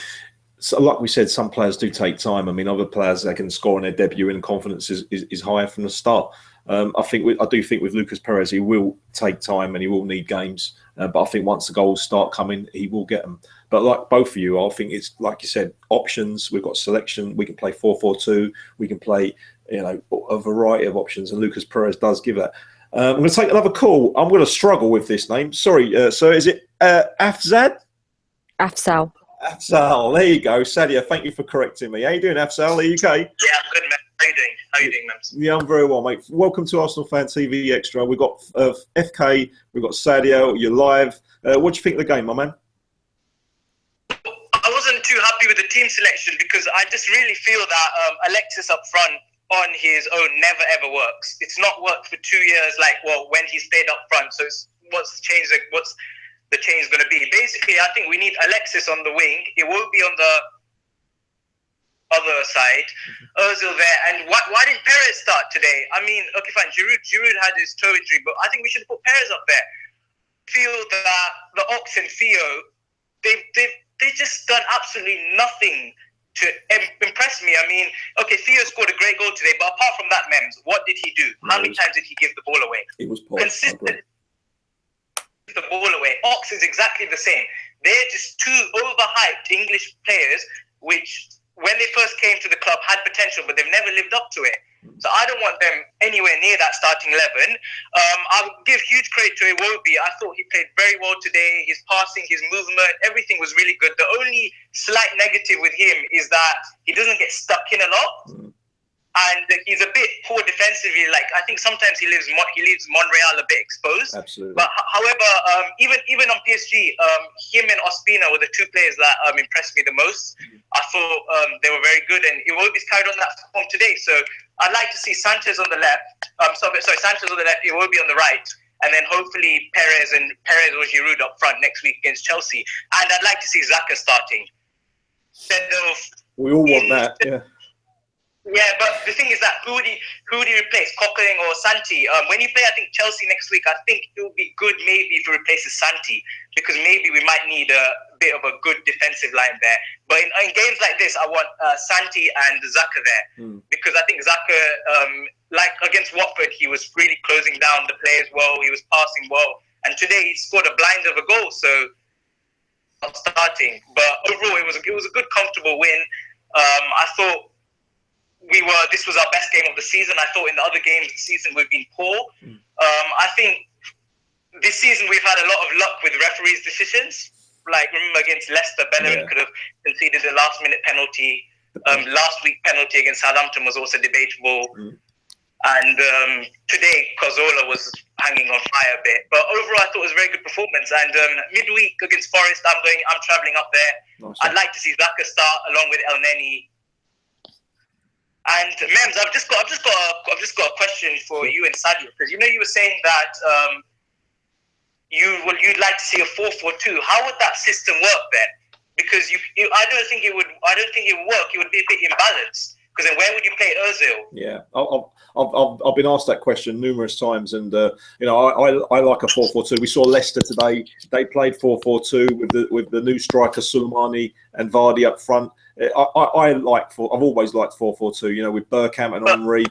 so like we said, some players do take time. I mean, other players, they can score on their debut and confidence is higher from the start. I do think with Lucas Perez, he will take time and he will need games. But I think once the goals start coming, he will get them. But like both of you, I think it's like you said, options. We've got selection. We can play 4-4-2. We can play, a variety of options. And Lucas Perez does give that. I'm going to take another call. I'm going to struggle with this name. Sorry. So is it Afzad? Afsal. Afzal, there you go. Sadia, thank you for correcting me. How you doing, Afzal? Are you okay? Yeah, I'm good, man. How you doing? How you doing, man? Yeah, I'm very well, mate. Welcome to ArsenalFanTV Extra. We've got FK, we've got Sadia, you're live. What do you think of the game, my man? I wasn't too happy with the team selection because I just really feel that Alexis up front on his own never ever works. It's not worked for 2 years, when he stayed up front. So what's the change going to be? Basically, I think we need Alexis on the wing. It won't be on the other side. Ozil there. And why didn't Perez start today? I mean, okay, fine. Giroud had his toe injury, but I think we should put Perez up there. Feel that the Ox and Theo, they just done absolutely nothing to impress me. I mean, okay, Theo scored a great goal today, but apart from that, Mems, what did he do? How many times did he give the ball away? It was poor. Consistent. The ball away. Ox is exactly the same. They're just two overhyped English players, which when they first came to the club had potential, but they've never lived up to it. So I don't want them anywhere near that starting 11. I would give huge credit to Iwobi. I thought he played very well today. His passing, his movement, everything was really good. The only slight negative with him is that he doesn't get stuck in a lot. And he's a bit poor defensively. I think sometimes he leaves Monreal a bit exposed. Absolutely. But however, even on PSG, him and Ospina were the two players that impressed me the most. I thought they were very good, and Iwobi's carried on that form today. So I'd like to see Sanchez on the left. Sanchez on the left, Iwobi on the right, and then hopefully Perez or Giroud up front next week against Chelsea. And I'd like to see Xhaka starting. We all want that. Yeah. Yeah, but the thing is that who would he replace, Coquelin or Santi? When you play, I think Chelsea next week, I think it would be good maybe if he replaces Santi, because maybe we might need a bit of a good defensive line there. But in games like this, I want Santi and Xhaka there, because I think Xhaka, like against Watford, he was really closing down the players well. He was passing well, and today he scored a blinder of a goal. So not starting, but overall it was a good, comfortable win. I thought. This was our best game of the season. I thought in the other games of the season we've been poor. I think this season we've had a lot of luck with referees' decisions. Remember against Leicester, Bellerin could have conceded a last-minute penalty. Last week penalty against Southampton was also debatable. And today Cazorla was hanging on fire a bit. But overall I thought it was a very good performance. And midweek against Forest, I'm travelling up there. Nice. I'd like to see Xhaka start along with El Neni. And Mems, I've just got a question for you and Sadio, because you were saying that you'd like to see a 4-4-2. How would that system work then? Because I don't think it would work. It would be a bit imbalanced. Because then where would you play Ozil? Yeah, I've been asked that question numerous times, and I like a 4-4-2. We saw Leicester today; they played 4-4-2 with the new striker Soleimani and Vardy up front. I've always liked 4-4-2. With Bergkamp and Henry.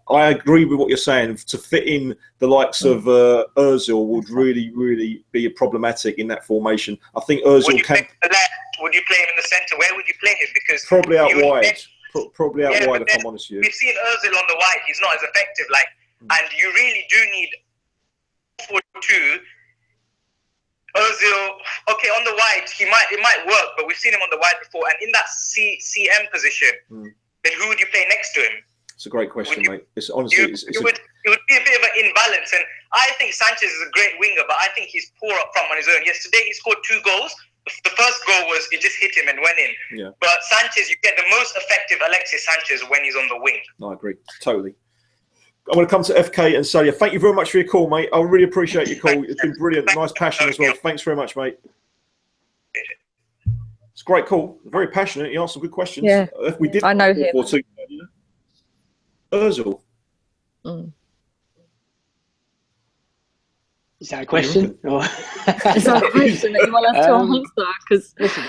I agree with what you're saying. To fit in the likes of Ozil would really, really be problematic in that formation. I think Ozil can. Would you play him in the centre? Where would you play him? Because probably out wide. Probably out wide, if I'm honest with you. We've seen Ozil on the wide. He's not as effective. And you really do need 4-4-2. Ozil, okay, on the wide, it might work, but we've seen him on the wide before. And in that CM position, then who would you play next to him? It's a great question, mate. It's honestly, it would be a bit of an imbalance. And I think Sanchez is a great winger, but I think he's poor up front on his own. Yesterday, he scored 2 goals. The first goal was it just hit him and went in. Yeah. But Sanchez, you get the most effective Alexis Sanchez when he's on the wing. I agree, totally. I'm going to come to FK and Sadia. Thank you very much for your call, mate. I really appreciate your call. It's been brilliant. Nice passion as well. Thanks very much, mate. It's a great call. Very passionate. You asked some good questions. Yeah, we did. I know him. Ozil. Is that a question? Is that a question that you want to answer? Because listen,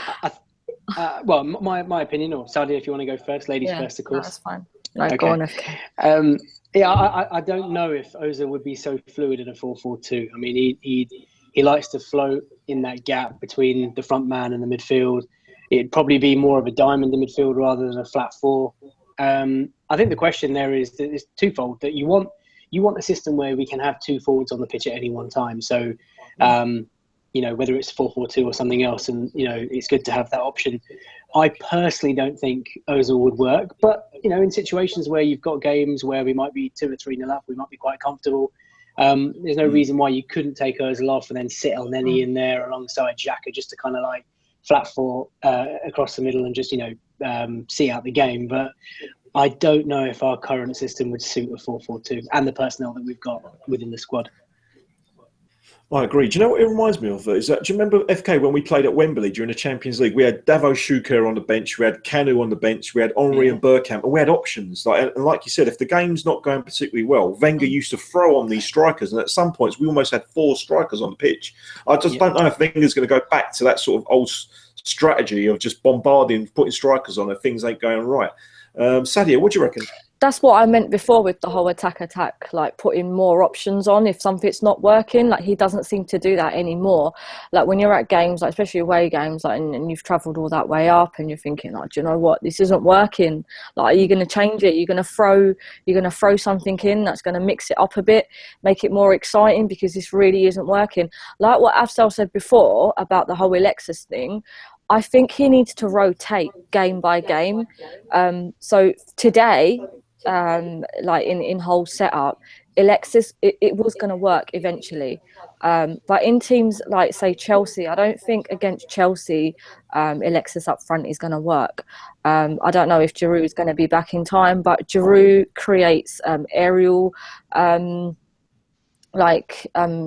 Well, my opinion, or Sadia, if you want to go first, ladies first, of course. That's fine. No, Okay. go on, FK. Yeah, I don't know if Ozil would be so fluid in a 4-4-2. I mean, he likes to float in that gap between the front man and the midfield. It'd probably be more of a diamond in midfield rather than a flat four. I think the question there is twofold. That you want a system where we can have two forwards on the pitch at any one time. So, you know, whether it's 4-4-2 or something else, and you know, it's good to have that option. I personally don't think Ozil would work, but you know, in situations where you've got games where we might be 2 or 3-0 up, we might be quite comfortable. There's no reason why you couldn't take Ozil off and then sit El Neni in there alongside Xhaka just to kind of like flat four across the middle and just, you know, see out the game. But I don't know if our current system would suit a 4-4-2 and the personnel that we've got within the squad. I agree. Do you know what it reminds me of? Is that, do you remember, FK, when we played at Wembley during the Champions League? We had Davo Schuker on the bench, we had Kanu on the bench, we had Henry and Bergkamp, and we had options. And like you said, if the game's not going particularly well, Wenger used to throw on these strikers, and at some points we almost had 4 strikers on the pitch. I just don't know if Wenger's going to go back to that sort of old strategy of just bombarding, putting strikers on if things ain't going right. Sadia, what do you reckon? That's what I meant before with the whole attack, like putting more options on if something's not working. Like, he doesn't seem to do that anymore. Like, when you're at games, like especially away games, like, and you've travelled all that way up and you're thinking, like, do you know what, this isn't working. Like, are you going to change it? You're going to throw something in that's going to mix it up a bit, make it more exciting, because this really isn't working. Like what Afsal said before about the whole Alexis thing, I think he needs to rotate game by game. So today, like in whole setup, Alexis, it was going to work eventually. But in teams like, say, Chelsea, I don't think against Chelsea, Alexis up front is going to work. I don't know if Giroud is going to be back in time, but Giroud creates aerial...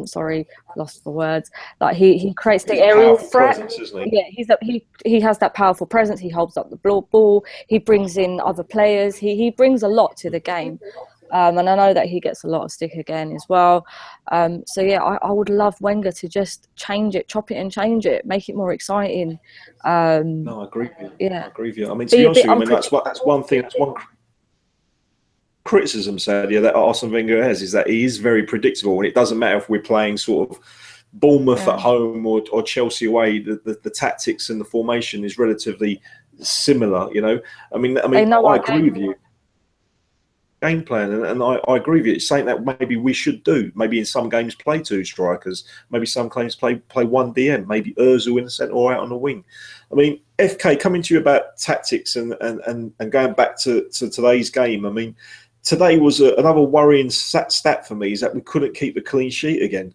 sorry, lost the words. Like he creates the aerial threat. Presence, isn't he? Yeah, he has that powerful presence. He holds up the ball. He brings in other players. He brings a lot to the game. And I know that he gets a lot of stick again as well. So yeah, I would love Wenger to just change it, chop it and change it, make it more exciting. No, I agree with you. Yeah, I agree with you. I mean, to be honest with you, I mean, that's one thing. That's one criticism, Sadia, that Arsene Wenger has, is that he is very predictable, and it doesn't matter if we're playing sort of Bournemouth at home or Chelsea away. The tactics and the formation is relatively similar. You know, I mean, I agree with you. Game plan, and I agree with you. It's something that maybe we should do. Maybe in some games play 2 strikers. Maybe some games play 1 DM. Maybe Ozil in the centre or out on the wing. I mean, FK, coming to you about tactics and going back to today's game. I mean, today was another worrying stat for me, is that we couldn't keep the clean sheet again.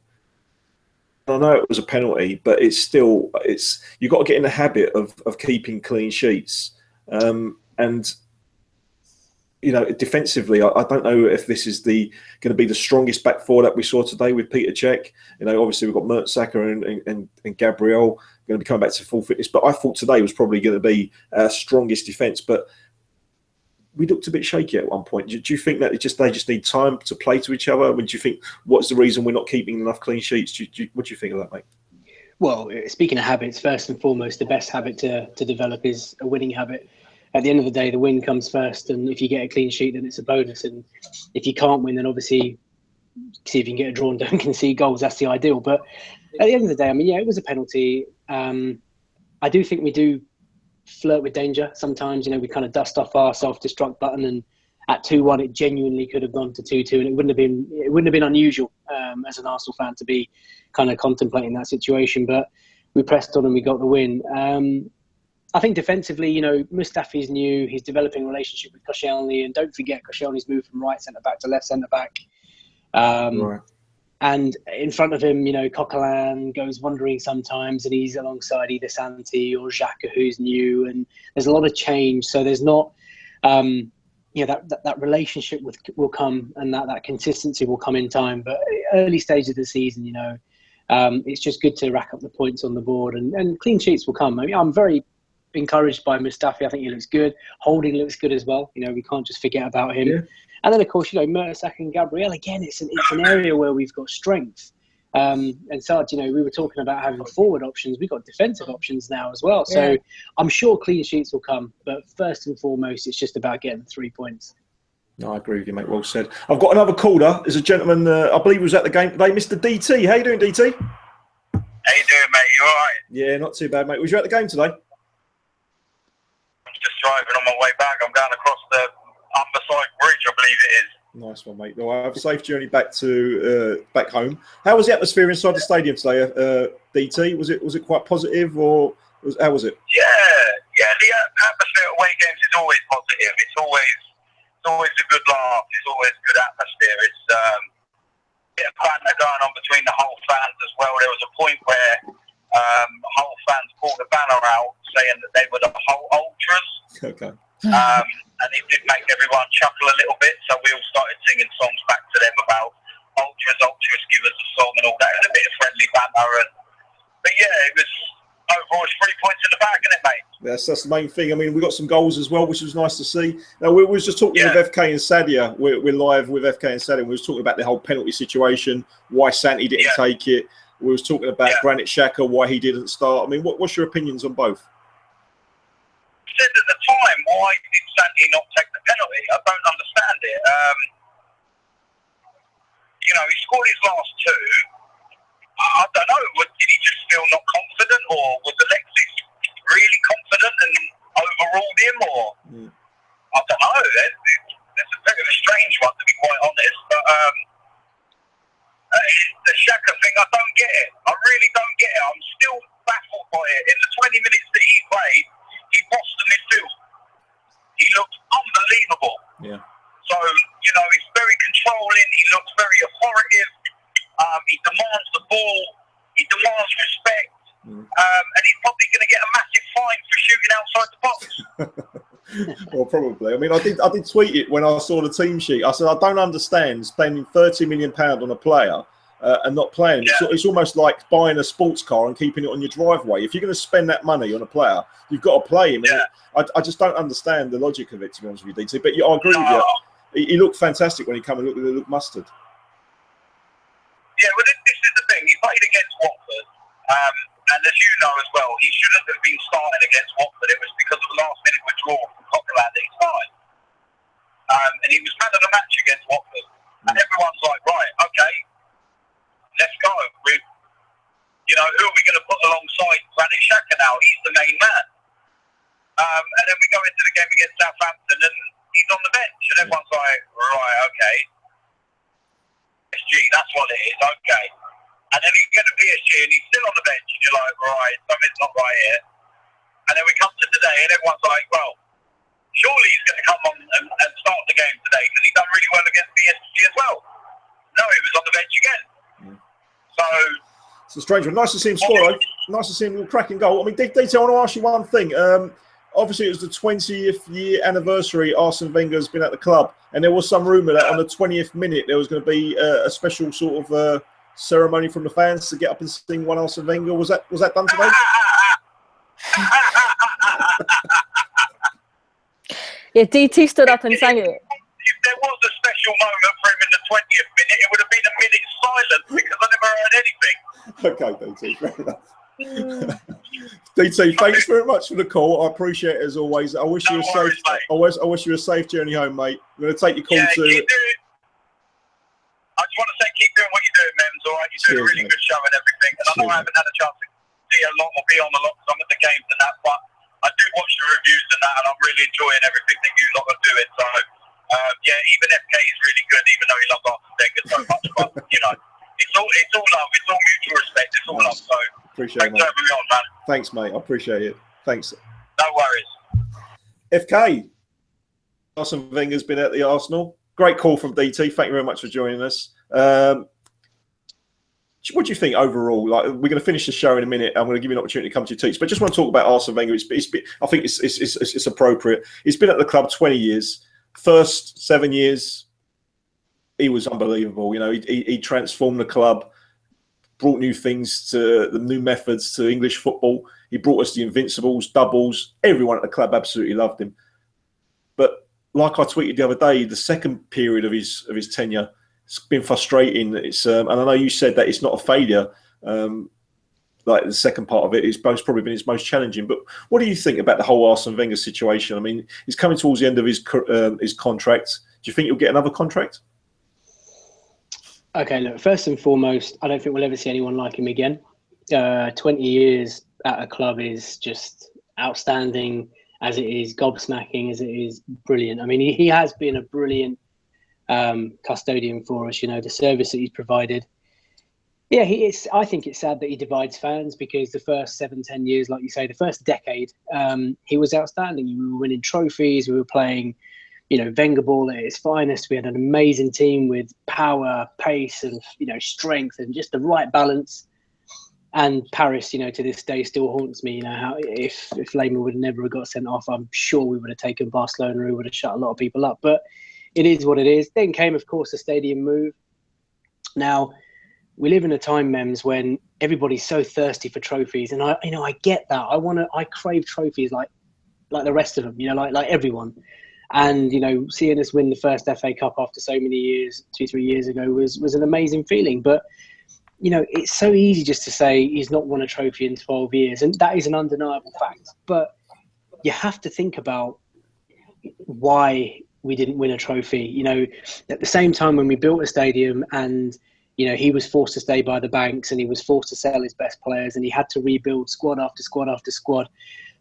I know it was a penalty, but it's you've got to get in the habit of keeping clean sheets. And you know, defensively, I don't know if this is going to be the strongest back four that we saw today with Peter Cech. You know, obviously we've got Mertesacker and Gabriel going to be coming back to full fitness, but I thought today was probably going to be our strongest defence. But we looked a bit shaky at one point. Do you think that they just need time to play to each other? Do you think, what's the reason we're not keeping enough clean sheets? What do you think of that, mate? Well, speaking of habits, first and foremost, the best habit to develop is a winning habit. At the end of the day, the win comes first, and if you get a clean sheet, then it's a bonus. And if you can't win, then obviously see if you can get a draw and don't concede goals. That's the ideal. But at the end of the day, I mean, yeah, it was a penalty. I do think we do flirt with danger sometimes. You know, we kind of dust off our self-destruct button, and at 2-1, it genuinely could have gone to 2-2, and it wouldn't have been unusual as an Arsenal fan to be kind of contemplating that situation. But we pressed on and we got the win. I think defensively, you know, Mustafi's new. He's developing a relationship with Koscielny, and don't forget Koscielny's moved from right centre back to left centre back. Right. And in front of him, you know, Coquelin goes wandering sometimes, and he's alongside either Santi or Xhaka, who's new, and there's a lot of change. So there's not, you know, that relationship will come, and that consistency will come in time. But early stage of the season, you know, it's just good to rack up the points on the board, and clean sheets will come. I mean, I'm very encouraged by Mustafi. I think he looks good. Holding looks good as well. You know, we can't just forget about him. Yeah. And then, of course, you know, Mertesacker and Gabriel, again, it's an area where we've got strength. And Sarge, you know, we were talking about having forward options. We've got defensive options now as well. So Yeah. I'm sure clean sheets will come. But first and foremost, it's just about getting 3 points. No, I agree with you, mate. Well said. I've got another caller. There's a gentleman, I believe he was at the game today, Mr. DT. How you doing, DT? How you doing, mate? You all right? Yeah, not too bad, mate. Was you at the game today? I'm just driving on my way back. I'm going across the Humberside Bridge, I believe it is. Nice one, mate. Well, I have a safe journey back to back home. How was the atmosphere inside the stadium today, DT? Was it quite positive, or how was it? Yeah. The atmosphere at away games is always positive. It's always a good laugh. It's always good atmosphere. It's a bit of banter going on between the whole fans as well. There was a point where whole fans pulled a banner out saying that they were the whole ultras. Okay. And it did make everyone chuckle a little bit, so we all started singing songs back to them about ultras, give us a song and all that, and a bit of friendly banter. But yeah, it was overall 3 points in the bag, isn't it, mate? That's the main thing. I mean, we got some goals as well, which was nice to see. Now, we was just talking with FK and Sadia. We're live with FK and Sadia. We was talking about the whole penalty situation, why Santi didn't take it. We was talking about Granit Xhaka, why he didn't start. I mean, what's your opinions on both? Said at the time, why did Santi not take the penalty? I don't understand it. You know, he scored his last two. I don't know. Did he just feel not confident, or was Alexis really confident and overruled him, or I don't know. It's a bit of a strange one, to be quite honest. But the Xhaka thing, I don't get it. I really don't get it. I'm still baffled by it. In the 20 minutes that he played, he bossed the midfield. He looked unbelievable. Yeah. So, you know, he's very controlling. He looks very authoritative. He demands the ball. He demands respect. And he's probably going to get a massive fine for shooting outside the box. Well, probably. I mean, I did tweet it when I saw the team sheet. I said, I don't understand spending £30 million on a player and not playing him. It's almost like buying a sports car and keeping it on your driveway. If you're going to spend that money on a player, you've got to play him. I just don't understand the logic of it, to be honest with you, DT. But I agree with you. He looked fantastic when he came and looked mustard. Yeah, well, this is the thing. He played against Watford. And as you know as well, he shouldn't have been starting against Watford. It was because of the last-minute withdrawal from Coquelin that he started. And he was man of the match against Watford. And everyone's like, right, okay, let's go. You know, who are we going to put alongside Granit Xhaka now? He's the main man. And then we go into the game against Southampton and he's on the bench. And everyone's like, right, okay. PSG, that's what it is, okay. And then we get to PSG and he's still on the bench and you're like, right, something's not right here. And then we come to today and everyone's like, well, surely he's going to come on and start the game today because he's done really well against PSG as well. No, he was on the bench again. So it's a strange one. Nice to see him score, though. Nice to see him cracking goal. I mean, DT, I want to ask you one thing. Obviously, it was the 20th year anniversary Arsene Wenger's been at the club, and there was some rumour that on the 20th minute there was going to be a special sort of ceremony from the fans to get up and sing one Arsene Wenger. Was that done today? Yeah, DT stood up and sang it. If there was a special moment for him in the 20th minute, it would have been a minute's silence because I never heard anything. Okay, DT, fair enough. DT, thanks very much for the call. I appreciate it as always. I wish you a safe. I wish you a safe journey home, mate. I'm going to take your call to. I just want to say, keep doing what you're doing, Mems. All right, you're doing a really good show and everything. And I know I haven't had a chance to see a lot or be on a lot because I'm at the games and that, but I do watch the reviews and that, and I'm really enjoying everything that you lot are doing. So, yeah, even FK is really good, even though he loves Arsene Wenger so much. But you know, it's all love. It's all mutual respect. It's all love. So, appreciate it, thanks for having me on, man. Thanks, mate. I appreciate it. Thanks. No worries. FK, Arsene Wenger's been at the Arsenal. Great call from DT. Thank you very much for joining us. What do you think overall? Like, we're going to finish the show in a minute. I'm going to give you an opportunity to come to your teach, but just want to talk about Arsene Wenger. I think it's appropriate. He's been at the club 20 years. First 7 years, he was unbelievable. You know, he transformed the club, brought new things to the new methods to English football. He brought us the Invincibles, doubles. Everyone at the club absolutely loved him. But like I tweeted the other day, the second period of his tenure, it's been frustrating. It's and I know you said that it's not a failure. Like the second part of it, it's probably been its most challenging. But what do you think about the whole Arsene Wenger situation? I mean, he's coming towards the end of his contract. Do you think he'll get another contract? Okay, look, first and foremost, I don't think we'll ever see anyone like him again. 20 years at a club is just outstanding, as it is gobsmacking, as it is brilliant. I mean, he has been a brilliant custodian for us, the service that he's provided. Yeah, I think it's sad that he divides fans, because the first 7-10 years, like you say, the first decade, he was outstanding. We were winning trophies. We were playing, Wenger ball at its finest. We had an amazing team with power, pace, and strength, and just the right balance. And Paris, to this day still haunts me. How if Lehmann would never have got sent off, I'm sure we would have taken Barcelona, who would have shut a lot of people up. But it is what it is. Then came, of course, the stadium move. Now, we live in a time, Mems, when everybody's so thirsty for trophies, and I get that. I crave trophies like the rest of them, like everyone. And seeing us win the first FA Cup after so many years, 2-3 years ago, was an amazing feeling. But it's so easy just to say he's not won a trophy in 12 years, and that is an undeniable fact. But you have to think about why we didn't win a trophy. At the same time, when we built a stadium and he was forced to stay by the banks, and he was forced to sell his best players, and he had to rebuild squad after squad after squad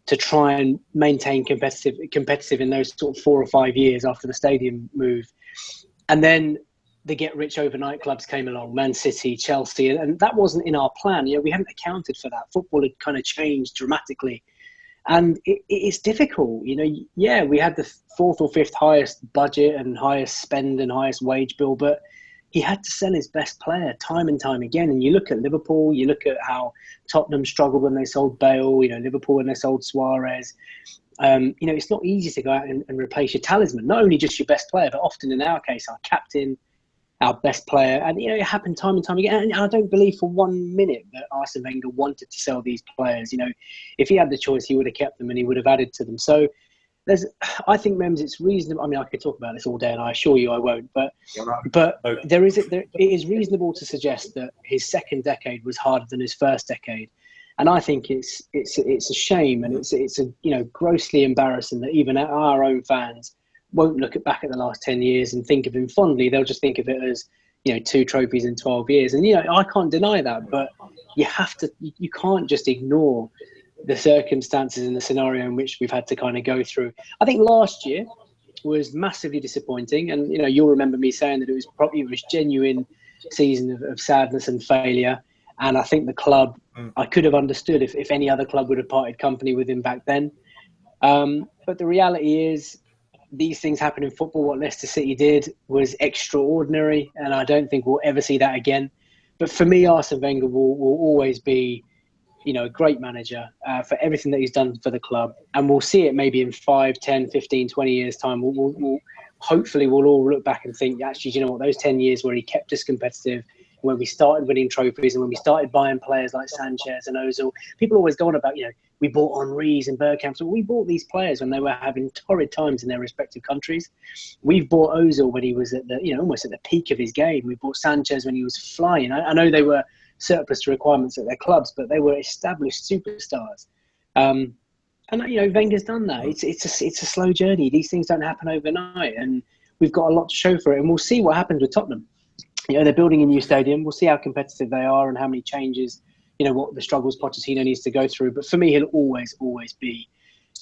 to try and maintain competitive in those sort of 4 or 5 years after the stadium move. And then the get-rich overnight clubs came along, Man City, Chelsea, and that wasn't in our plan. We hadn't accounted for that. Football had kind of changed dramatically. And it's difficult. Yeah, we had the 4th or 5th highest budget and highest spend and highest wage bill, but he had to sell his best player time and time again. And you look at Liverpool, you look at how Tottenham struggled when they sold Bale, Liverpool when they sold Suarez. It's not easy to go out and replace your talisman, not only just your best player, but often in our case, our captain, our best player. And, it happened time and time again. And I don't believe for 1 minute that Arsene Wenger wanted to sell these players. If he had the choice, he would have kept them and he would have added to them. So I think, Mems, it's reasonable. I mean, I could talk about this all day, and I assure you I won't. But it is reasonable to suggest that his second decade was harder than his first decade, and I think it's a shame, and it's grossly embarrassing that even our own fans won't look back at the last 10 years and think of him fondly. They'll just think of it as 2 trophies in 12 years, and I can't deny that. But you can't just ignore the circumstances and the scenario in which we've had to kind of go through. I think last year was massively disappointing, and you'll remember me saying that it was genuine season of sadness and failure. And I think the club, I could have understood if any other club would have parted company with him back then. But the reality is, these things happen in football. What Leicester City did was extraordinary, and I don't think we'll ever see that again. But for me, Arsene Wenger will always be a great manager for everything that he's done for the club. And we'll see it maybe in 5, 10, 15, 20 years' time. We'll hopefully we'll all look back and think, actually, those 10 years where he kept us competitive, when we started winning trophies and when we started buying players like Sanchez and Ozil. People always go on about, we bought Henry's and Bergkamp. So we bought these players when they were having torrid times in their respective countries. We've bought Ozil when he was at the, almost at the peak of his game. We bought Sanchez when he was flying. I know they were surplus to requirements at their clubs, but they were established superstars. And Wenger's done that. It's a slow journey. These things don't happen overnight, and we've got a lot to show for it. And we'll see what happens with Tottenham. They're building a new stadium. We'll see how competitive they are and how many changes, what the struggles Pochettino needs to go through. But for me, he'll always be,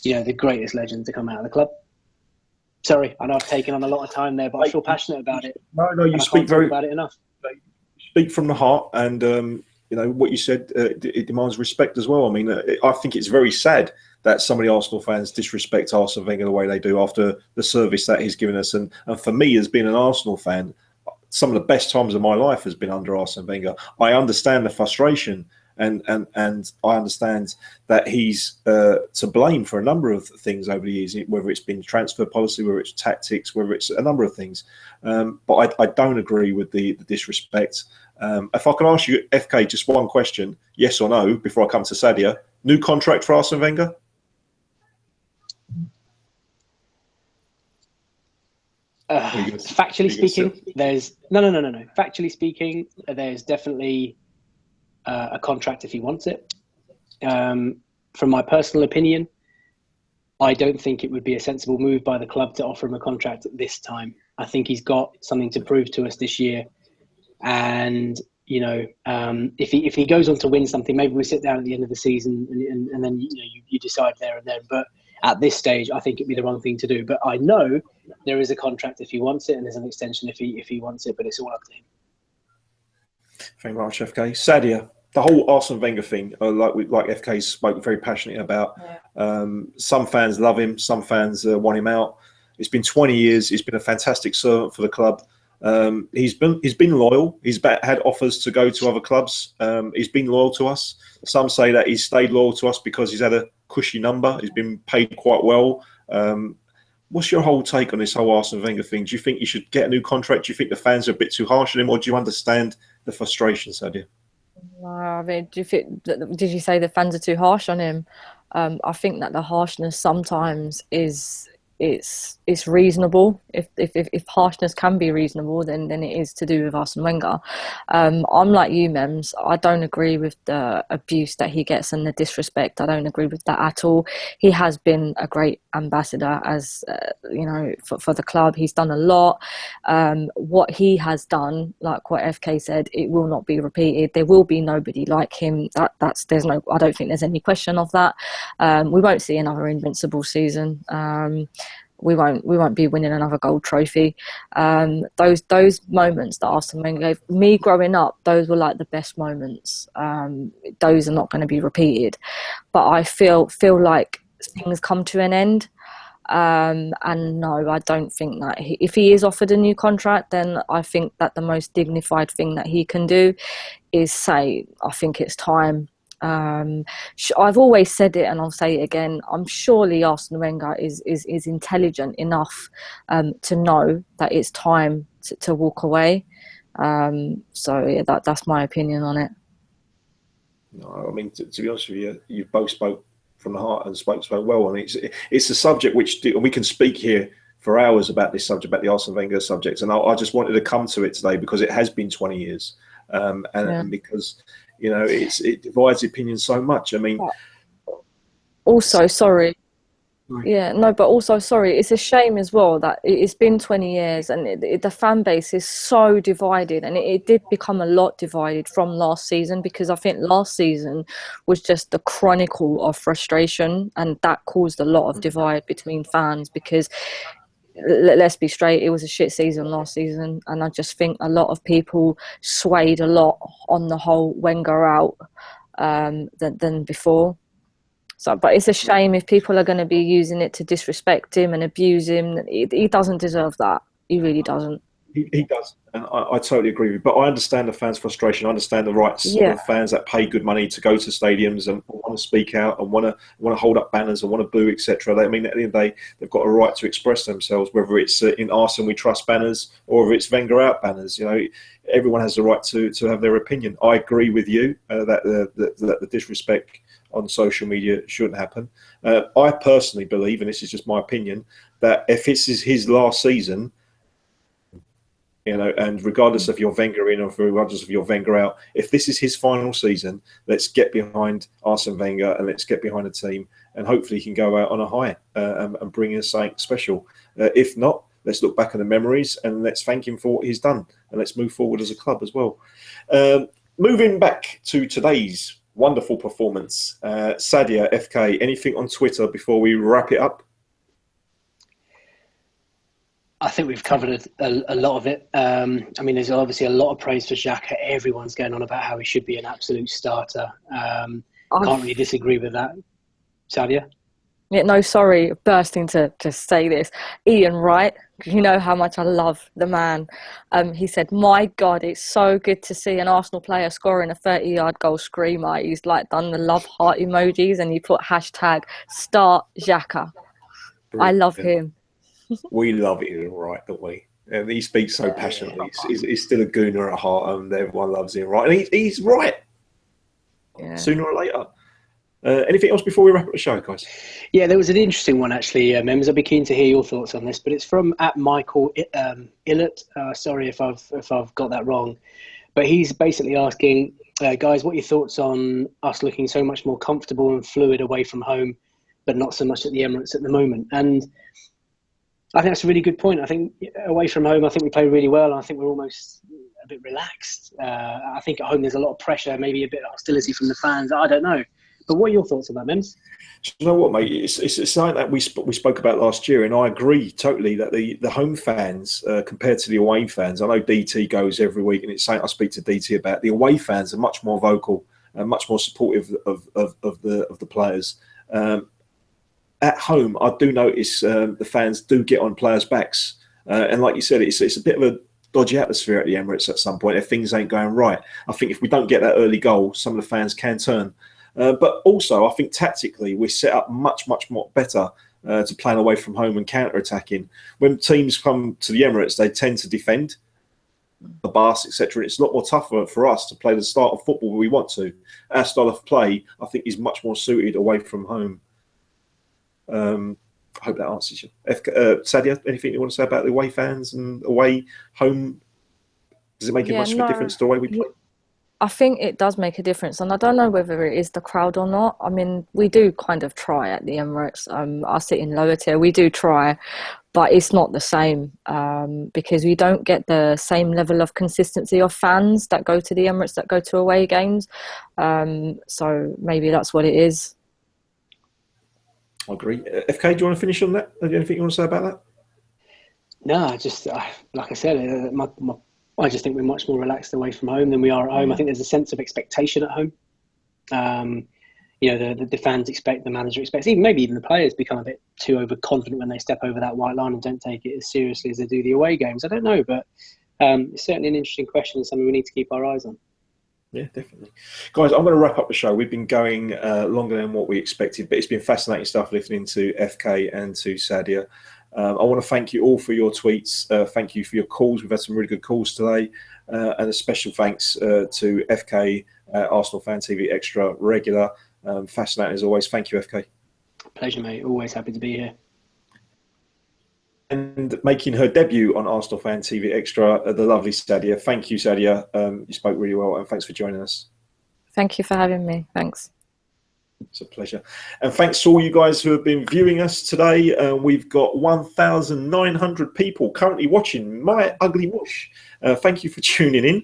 the greatest legend to come out of the club. Sorry, I know I've taken on a lot of time there, but I feel passionate about it. No, you speak very about it enough. Speak from the heart, and what you said, it demands respect as well. I mean, I think it's very sad that some of the Arsenal fans disrespect Arsene Wenger the way they do after the service that he's given us. And for me, as being an Arsenal fan, some of the best times of my life has been under Arsene Wenger. I understand the frustration, and I understand that he's to blame for a number of things over the years, whether it's been transfer policy, whether it's tactics, whether it's a number of things. But I don't agree with the disrespect. If I can ask you, FK, just one question, yes or no, before I come to Sadia. New contract for Arsene Wenger? Factually speaking, there's no. Factually speaking, there's definitely a contract if he wants it. From my personal opinion, I don't think it would be a sensible move by the club to offer him a contract at this time. I think he's got something to prove to us this year, and if he goes on to win something, maybe we sit down at the end of the season and then you decide there and then. But at this stage, I think it'd be the wrong thing to do. But I know there is a contract if he wants it, and there's an extension if he wants it. But it's all up to him. Thank you very much, FK. Sadia, the whole Arsene Wenger thing, like FK spoke very passionately about. Yeah. Some fans love him, some fans want him out. It's been 20 years. He's been a fantastic servant for the club. He's been loyal. He's had offers to go to other clubs. He's been loyal to us. Some say that he's stayed loyal to us because he's had a cushy number. He's been paid quite well. What's your whole take on this whole Arsene Wenger thing? Do you think he should get a new contract? Do you think the fans are a bit too harsh on him, or do you understand the frustration, Sadia? No, I mean, did you say the fans are too harsh on him? I think that the harshness sometimes it's reasonable. If harshness can be reasonable, then it is to do with Arsene Wenger. I'm like you, Mems. I don't agree with the abuse that he gets and the disrespect. I don't agree with that at all. He has been a great ambassador, as for the club. He's done a lot. What he has done, like what FK said, it will not be repeated. There will be nobody like him. I don't think there's any question of that. We won't see another invincible season. We won't be winning another gold trophy. Those moments that Arsene Wenger gave me growing up, those were like the best moments. Those are not going to be repeated. But I feel like things come to an end. And no, I don't think that if he is offered a new contract, then I think that the most dignified thing that he can do is say, I think it's time. I've always said it, and I'll say it again. I'm surely Arsene Wenger is intelligent enough to know that it's time to walk away. So yeah, that's my opinion on it. No, I mean, to be honest with you, you both spoke from the heart and spoke so well, and it's a subject which we can speak here for hours about this subject, about the Arsene Wenger subject, and I just wanted to come to it today because it has been 20 years, and because. It divides opinion so much. I mean, also, sorry. Yeah, no, but also, sorry, it's a shame as well that it's been 20 years and the fan base is so divided, and it did become a lot divided from last season, because I think last season was just the chronicle of frustration, and that caused a lot of divide between fans, because let's be straight, it was a shit season last season, and I just think a lot of people swayed a lot on the whole Wenger out than before. So, but it's a shame if people are going to be using it to disrespect him and abuse him. He doesn't deserve that. He really doesn't. He does, and I totally agree with you. But I understand the fans' frustration. I understand the rights of fans that pay good money to go to stadiums and want to speak out and want to hold up banners and want to boo, etc. I mean, at the end of the day, they've got a right to express themselves, whether it's in Arsene We Trust banners or if it's Wenger out banners. Everyone has the right to have their opinion. I agree with you that the disrespect on social media shouldn't happen. I personally believe, and this is just my opinion, that if this is his last season, and regardless of your Wenger in or regardless of your Wenger out, if this is his final season, let's get behind Arsene Wenger and let's get behind the team, and hopefully he can go out on a high and bring in something special. If not, let's look back on the memories and let's thank him for what he's done, and let's move forward as a club as well. Moving back to today's wonderful performance, Sadia, FK, anything on Twitter before we wrap it up? I think we've covered a lot of it. I mean, there's obviously a lot of praise for Xhaka. Everyone's going on about how he should be an absolute starter. I can't really disagree with that. Sadia? Yeah, no, sorry, bursting to just say this. Ian Wright, you know how much I love the man. He said, "My God, it's so good to see an Arsenal player scoring a 30-yard goal screamer." He's done the love heart emojis, and he put hashtag start Xhaka. I love him. We love Ian Wright, don't we? And he speaks so passionately. He's still a gooner at heart, and everyone loves Ian Wright. And he's right. Yeah. Sooner or later. Anything else before we wrap up the show, guys? Yeah, there was an interesting one actually, Mems. I'd be keen to hear your thoughts on this, but it's from @Michael Illett. Sorry if I've got that wrong, but he's basically asking, guys, what are your thoughts on us looking so much more comfortable and fluid away from home, but not so much at the Emirates at the moment? And I think that's a really good point. I think away from home, I think we play really well, and I think we're almost a bit relaxed. I think at home there's a lot of pressure, maybe a bit of hostility from the fans. I don't know. But what are your thoughts on that, Mims? You know what, mate? It's something that we spoke about last year, and I agree totally that the home fans compared to the away fans, I know DT goes every week, and it's something I speak to DT about. The away fans are much more vocal and much more supportive of the players. At home, I do notice the fans do get on players' backs, and like you said, it's a bit of a dodgy atmosphere at the Emirates at some point if things ain't going right. I think if we don't get that early goal, some of the fans can turn. But also, I think tactically, we're set up much more better to plan away from home and counter-attacking. When teams come to the Emirates, they tend to defend the bus, etc. It's a lot more tougher for us to play the style of football we want to. Our style of play, I think, is much more suited away from home. I hope that answers you. Sadia, anything you want to say about the away fans and away home? Does it make much of a difference to the way we play? I think it does make a difference, and I don't know whether it is the crowd or not. I mean, we do kind of try at the Emirates. I sit in lower tier. We do try, but it's not the same because we don't get the same level of consistency of fans that go to the Emirates that go to away games. So maybe that's what it is. I agree. FK, do you want to finish on that? Anything you want to say about that? No, just like I said, I just think we're much more relaxed away from home than we are at home. I think there's a sense of expectation at home. The fans expect, the manager expects, maybe even the players become a bit too overconfident when they step over that white line and don't take it as seriously as they do the away games. I don't know, but it's certainly an interesting question and something we need to keep our eyes on. Yeah, definitely. Guys, I'm going to wrap up the show. We've been going longer than what we expected, but it's been fascinating stuff listening to FK and to Sadia. I want to thank you all for your tweets. Thank you for your calls. We've had some really good calls today. And a special thanks to FK, ArsenalFanTV Extra regular. Fascinating as always. Thank you, FK. Pleasure, mate. Always happy to be here. And making her debut on ArsenalFanTV Extra, the lovely Sadia. Thank you, Sadia. You spoke really well, and thanks for joining us. Thank you for having me. Thanks. It's a pleasure. And thanks to all you guys who have been viewing us today. We've got 1,900 people currently watching My Ugly Mush. Thank you for tuning in.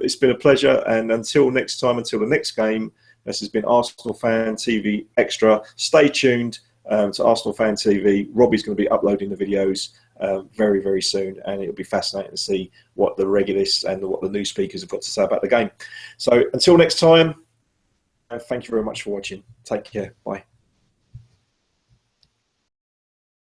It's been a pleasure. And until next time, until the next game, this has been ArsenalFanTV Extra. Stay tuned to ArsenalFanTV. Robbie's going to be uploading the videos very, very soon. And it'll be fascinating to see what the regulars and what the new speakers have got to say about the game. So until next time, thank you very much for watching. Take care. Bye.